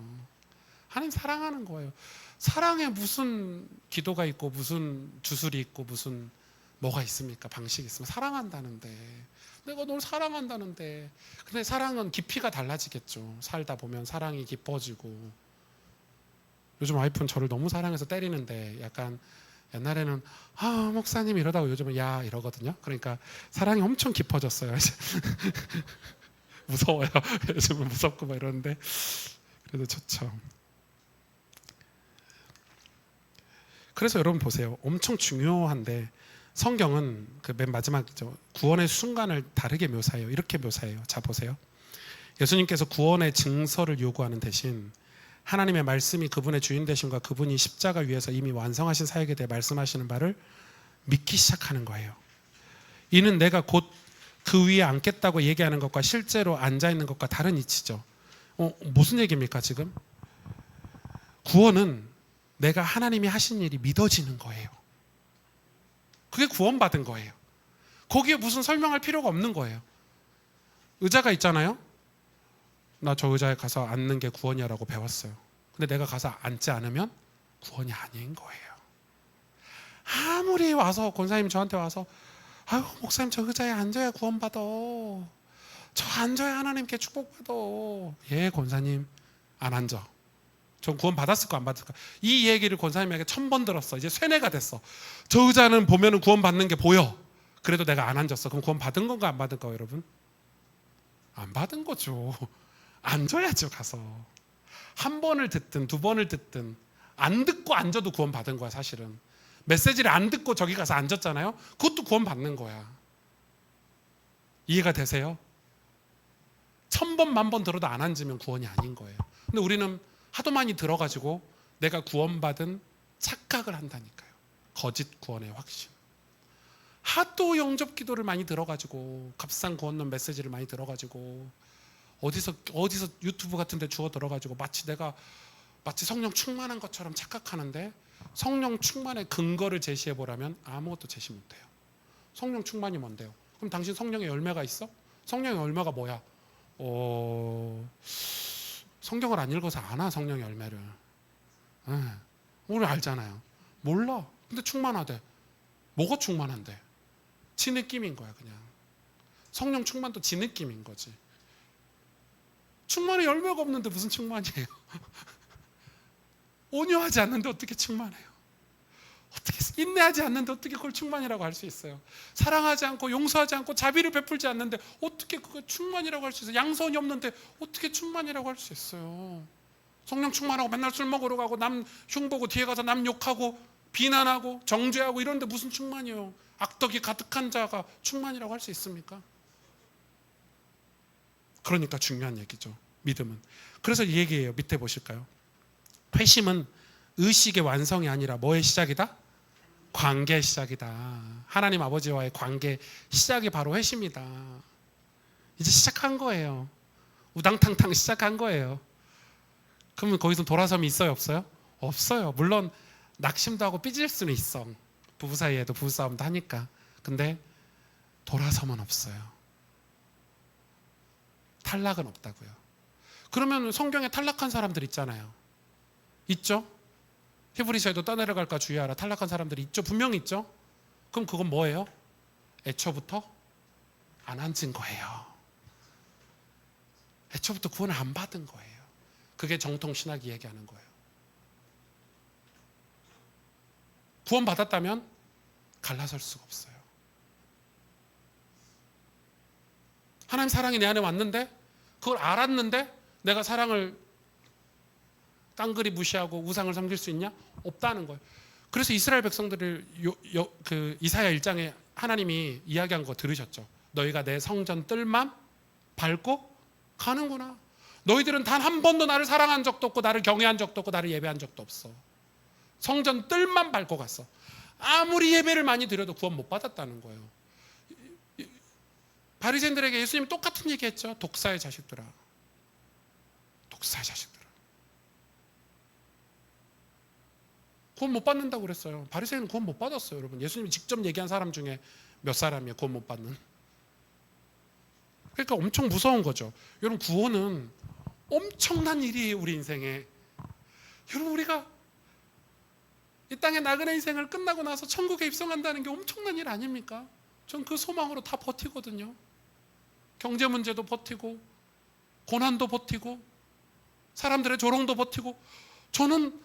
하나님 사랑하는 거예요. 사랑에 무슨 기도가 있고 무슨 주술이 있고 무슨 뭐가 있습니까? 방식이 있으면 사랑한다는데 내가 널 사랑한다는데. 근데 사랑은 깊이가 달라지겠죠. 살다 보면 사랑이 깊어지고. 요즘 와이프는 저를 너무 사랑해서 때리는데 약간 옛날에는 아 목사님 이러다가 요즘은 야 이러거든요. 그러니까 사랑이 엄청 깊어졌어요. 무서워요. 요즘은 무섭고 막 이러는데 그래도 좋죠. 그래서 여러분 보세요. 엄청 중요한데 성경은 그 맨 마지막이죠. 구원의 순간을 다르게 묘사해요. 이렇게 묘사해요. 자 보세요. 예수님께서 구원의 증서를 요구하는 대신 하나님의 말씀이 그분의 주인 되심과 그분이 십자가 위에서 이미 완성하신 사역에 대해 말씀하시는 바를 믿기 시작하는 거예요. 이는 내가 곧 그 위에 앉겠다고 얘기하는 것과 실제로 앉아있는 것과 다른 이치죠. 무슨 얘기입니까 지금? 구원은 내가 하나님이 하신 일이 믿어지는 거예요. 그게 구원받은 거예요. 거기에 무슨 설명할 필요가 없는 거예요. 의자가 있잖아요. 나 저 의자에 가서 앉는 게 구원이라고 배웠어요. 근데 내가 가서 앉지 않으면 구원이 아닌 거예요. 아무리 와서 권사님 저한테 와서 아유 목사님 저 의자에 앉아야 구원받아. 저 앉아야 하나님께 축복받아. 예 권사님 안 앉아. 전 구원 받았을까 안 받았을까? 이 얘기를 권사님에게 1000번 들었어. 이제 쇠뇌가 됐어. 저 의자는 보면은 구원 받는 게 보여. 그래도 내가 안 앉았어. 그럼 구원 받은 건가 안 받은 건가 여러분? 안 받은 거죠. 앉아야죠 가서. 한 번을 듣든 두 번을 듣든 안 듣고 앉아도 구원 받은 거야 사실은. 메시지를 안 듣고 저기 가서 앉았잖아요. 그것도 구원 받는 거야. 이해가 되세요? 1000번 만번 들어도 안 앉으면 구원이 아닌 거예요. 근데 우리는 하도 많이 들어가지고 내가 구원받은 착각을 한다니까요. 거짓 구원의 확신. 하도 영접 기도를 많이 들어가지고 값싼 구원론 메시지를 많이 들어가지고 어디서 유튜브 같은 데 주워 들어가지고 마치 성령 충만한 것처럼 착각하는데 성령 충만의 근거를 제시해 보라면 아무것도 제시 못해요. 성령 충만이 뭔데요? 그럼 당신 성령의 열매가 있어? 성령의 열매가 뭐야? 성경을 안 읽어서 아나 성령의 열매를. 우리 알잖아요. 몰라. 근데 충만하대. 뭐가 충만한데? 지 느낌인 거야 그냥. 성령 충만도 지 느낌인 거지. 충만의 열매가 없는데 무슨 충만이에요? 온유하지 않는데 어떻게 충만해요? 어떻게 인내하지 않는데 어떻게 그걸 충만이라고 할 수 있어요? 사랑하지 않고 용서하지 않고 자비를 베풀지 않는데 어떻게 그걸 충만이라고 할 수 있어요? 양선이 없는데 어떻게 충만이라고 할 수 있어요? 성령 충만하고 맨날 술 먹으러 가고 남 흉보고 뒤에 가서 남 욕하고 비난하고 정죄하고 이런데 무슨 충만이요? 악덕이 가득한 자가 충만이라고 할 수 있습니까? 그러니까 중요한 얘기죠. 믿음은. 그래서 이 얘기예요. 밑에 보실까요? 회심은 의식의 완성이 아니라 뭐의 시작이다? 관계의 시작이다. 하나님 아버지와의 관계 시작이 바로 회심이다. 이제 시작한 거예요. 우당탕탕 시작한 거예요. 그러면 거기서 돌아섬이 있어요? 없어요? 없어요. 물론 낙심도 하고 삐질 수는 있어. 부부 사이에도 부부싸움도 하니까. 근데 돌아섬은 없어요. 탈락은 없다고요. 그러면 성경에 탈락한 사람들 있잖아요. 있죠? 히브리서에도 떠내려갈까 주의하라. 탈락한 사람들이 있죠. 분명히 있죠. 그럼 그건 뭐예요? 애초부터 안 앉은 거예요. 애초부터 구원을 안 받은 거예요. 그게 정통 신학이 얘기하는 거예요. 구원 받았다면 갈라설 수가 없어요. 하나님 사랑이 내 안에 왔는데 그걸 알았는데 내가 사랑을 깡그리 무시하고 우상을 섬길 수 있냐? 없다는 거예요. 그래서 이스라엘 백성들을 그 이사야 1장에 하나님이 이야기한 거 들으셨죠? 너희가 내 성전 뜰만 밟고 가는구나. 너희들은 단 한 번도 나를 사랑한 적도 없고 나를 경외한 적도 없고 나를 예배한 적도 없어. 성전 뜰만 밟고 갔어. 아무리 예배를 많이 드려도 구원 못 받았다는 거예요. 바리새인들에게 예수님 똑같은 얘기했죠. 독사의 자식들아. 독사의 자식들아. 구원 못 받는다고 그랬어요. 바리새인은 구원 못 받았어요. 여러분, 예수님이 직접 얘기한 사람 중에 몇 사람이에요? 구원 못 받는. 그러니까 엄청 무서운 거죠. 여러분, 구원은 엄청난 일이에요. 우리 인생에. 여러분, 우리가 이 땅의 나그네 인생을 끝나고 나서 천국에 입성한다는 게 엄청난 일 아닙니까? 전 그 소망으로 다 버티거든요. 경제 문제도 버티고 고난도 버티고 사람들의 조롱도 버티고. 저는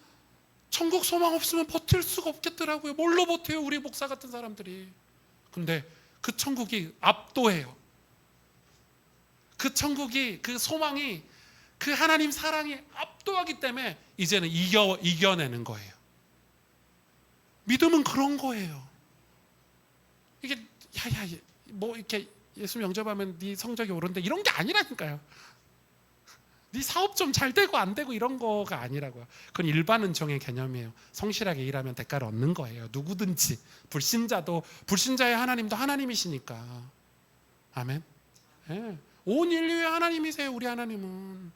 천국 소망 없으면 버틸 수가 없겠더라고요. 뭘로 버텨요? 우리 목사 같은 사람들이. 근데 그 천국이 압도해요. 그 천국이, 그 소망이, 그 하나님 사랑이 압도하기 때문에 이제는 이겨내는 거예요. 믿음은 그런 거예요. 이게 뭐 이렇게 예수 영접하면 네 성적이 오른다 이런 게 아니라니까요. 네 사업 좀 잘 되고 안 되고 이런 거가 아니라고요. 그건 일반 은총의 개념이에요. 성실하게 일하면 대가를 얻는 거예요. 누구든지. 불신자의 하나님도 하나님이시니까. 아멘. 네. 온 인류의 하나님이세요. 우리 하나님은.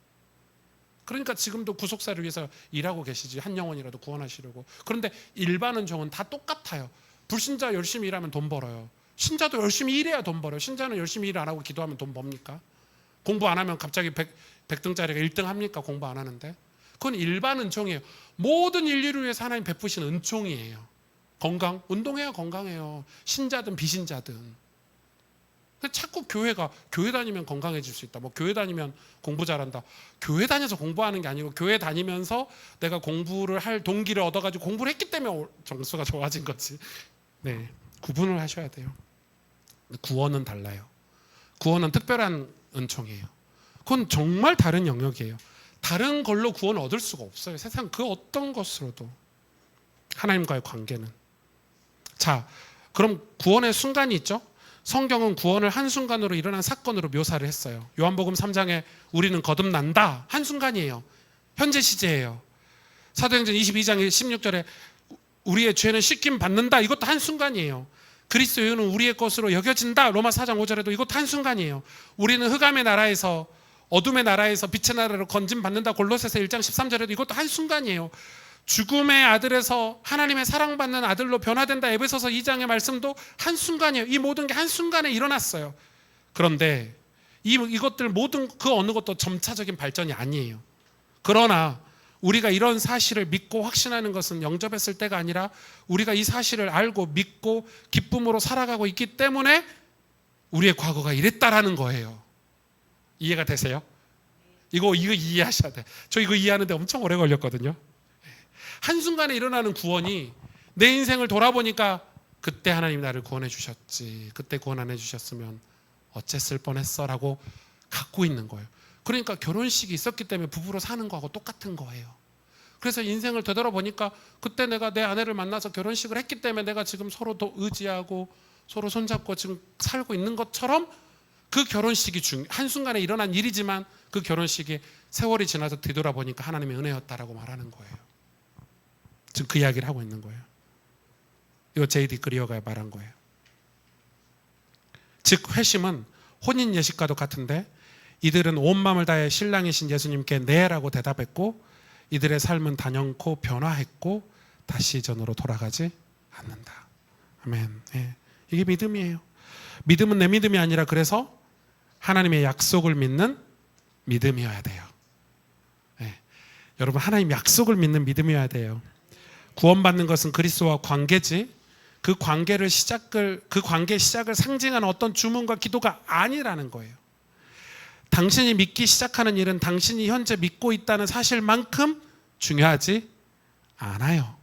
그러니까 지금도 구속사를 위해서 일하고 계시지. 한 영혼이라도 구원하시려고. 그런데 일반 은총은 다 똑같아요. 불신자 열심히 일하면 돈 벌어요. 신자도 열심히 일해야 돈 벌어요. 신자는 열심히 일 안 하고 기도하면 돈 법니까? 공부 안 하면 갑자기 100등짜리가 1등 합니까? 공부 안 하는데. 그건 일반 은총이에요. 모든 인류를 위해서 하나님 베푸신 은총이에요. 건강, 운동해야 건강해요. 신자든 비신자든. 근데 자꾸 교회 다니면 건강해질 수 있다. 뭐 교회 다니면 공부 잘한다. 교회 다녀서 공부하는 게 아니고 교회 다니면서 내가 공부를 할 동기를 얻어가지고 공부를 했기 때문에 점수가 좋아진 거지. 네, 구분을 하셔야 돼요. 구원은 달라요. 구원은 특별한 은총이에요. 그건 정말 다른 영역이에요. 다른 걸로 구원을 얻을 수가 없어요. 세상 그 어떤 것으로도. 하나님과의 관계는. 자, 그럼 구원의 순간이 있죠. 성경은 구원을 한순간으로 일어난 사건으로 묘사를 했어요. 요한복음 3장에 우리는 거듭난다. 한순간이에요. 현재 시제예요. 사도행전 22장 16절에 우리의 죄는 씻김 받는다. 이것도 한순간이에요. 그리스도는 우리의 것으로 여겨진다. 로마 4장 5절에도 이것도 한순간이에요. 우리는 흑암의 나라에서 어둠의 나라에서 빛의 나라로 건짐 받는다. 골로새서 1장 13절에도 이것도 한순간이에요. 죽음의 아들에서 하나님의 사랑받는 아들로 변화된다. 에베소서 2장의 말씀도 한순간이에요. 이 모든 게 한순간에 일어났어요. 그런데 이것들 모든 그 어느 것도 점차적인 발전이 아니에요. 그러나 우리가 이런 사실을 믿고 확신하는 것은 영접했을 때가 아니라 우리가 이 사실을 알고 믿고 기쁨으로 살아가고 있기 때문에 우리의 과거가 이랬다라는 거예요. 이해가 되세요? 이거 이해하셔야 돼. 저 이거 이해하는데 엄청 오래 걸렸거든요. 한순간에 일어나는 구원이 내 인생을 돌아보니까 그때 하나님이 나를 구원해 주셨지, 그때 구원 안 해주셨으면 어쨌을 뻔했어 라고 갖고 있는 거예요. 그러니까 결혼식이 있었기 때문에 부부로 사는 거하고 똑같은 거예요. 그래서 인생을 되돌아보니까 그때 내가 내 아내를 만나서 결혼식을 했기 때문에 내가 지금 서로 더 의지하고 서로 손잡고 지금 살고 있는 것처럼, 그 결혼식이 한순간에 일어난 일이지만 그 결혼식이 세월이 지나서 뒤돌아보니까 하나님의 은혜였다라고 말하는 거예요. 지금 그 이야기를 하고 있는 거예요. 이거 J.D. 그리어가 말한 거예요. 즉 회심은 혼인 예식과도 같은데, 이들은 온 마음을 다해 신랑이신 예수님께 네라고 대답했고, 이들의 삶은 단연코 변화했고 다시 전으로 돌아가지 않는다. 아멘. 예. 이게 믿음이에요. 믿음은 내 믿음이 아니라 그래서 하나님의 약속을 믿는 믿음이어야 돼요. 예. 여러분, 하나님 약속을 믿는 믿음이어야 돼요. 구원받는 것은 그리스도와 관계지, 그 관계의 시작을 상징하는 어떤 주문과 기도가 아니라는 거예요. 당신이 믿기 시작하는 일은 당신이 현재 믿고 있다는 사실만큼 중요하지 않아요.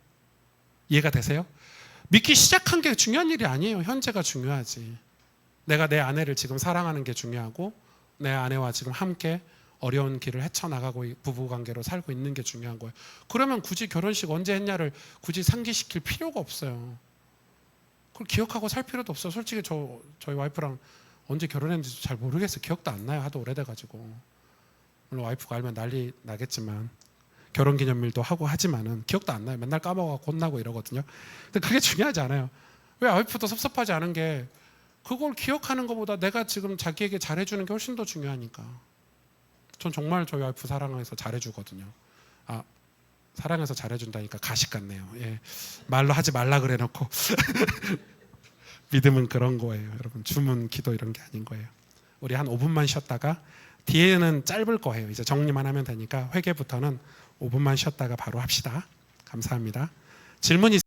이해가 되세요? 믿기 시작한 게 중요한 일이 아니에요. 현재가 중요하지. 내가 내 아내를 지금 사랑하는 게 중요하고, 내 아내와 지금 함께 어려운 길을 헤쳐나가고 부부관계로 살고 있는 게 중요한 거예요. 그러면 굳이 결혼식 언제 했냐를 굳이 상기시킬 필요가 없어요. 그걸 기억하고 살 필요도 없어요. 솔직히 저희 와이프랑 언제 결혼했는지 잘 모르겠어요. 기억도 안 나요. 하도 오래돼가지고. 물론 와이프가 알면 난리 나겠지만, 결혼기념일도 하고 하지만은 기억도 안 나요. 맨날 까먹어서 혼나고 이러거든요. 근데 그게 중요하지 않아요. 왜 와이프도 섭섭하지 않은 게, 그걸 기억하는 것보다 내가 지금 자기에게 잘해주는 게 훨씬 더 중요하니까. 전 정말 저희 와이프 사랑해서 잘해주거든요. 사랑해서 잘해준다니까 가식 같네요. 예. 말로 하지 말라 그래 놓고. 믿음은 그런 거예요. 여러분, 주문, 기도 이런 게 아닌 거예요. 우리 한 5분만 쉬었다가, 뒤에는 짧을 거예요. 이제 정리만 하면 되니까 회개부터는 5분만 쉬었다가 바로 합시다. 감사합니다. 질문이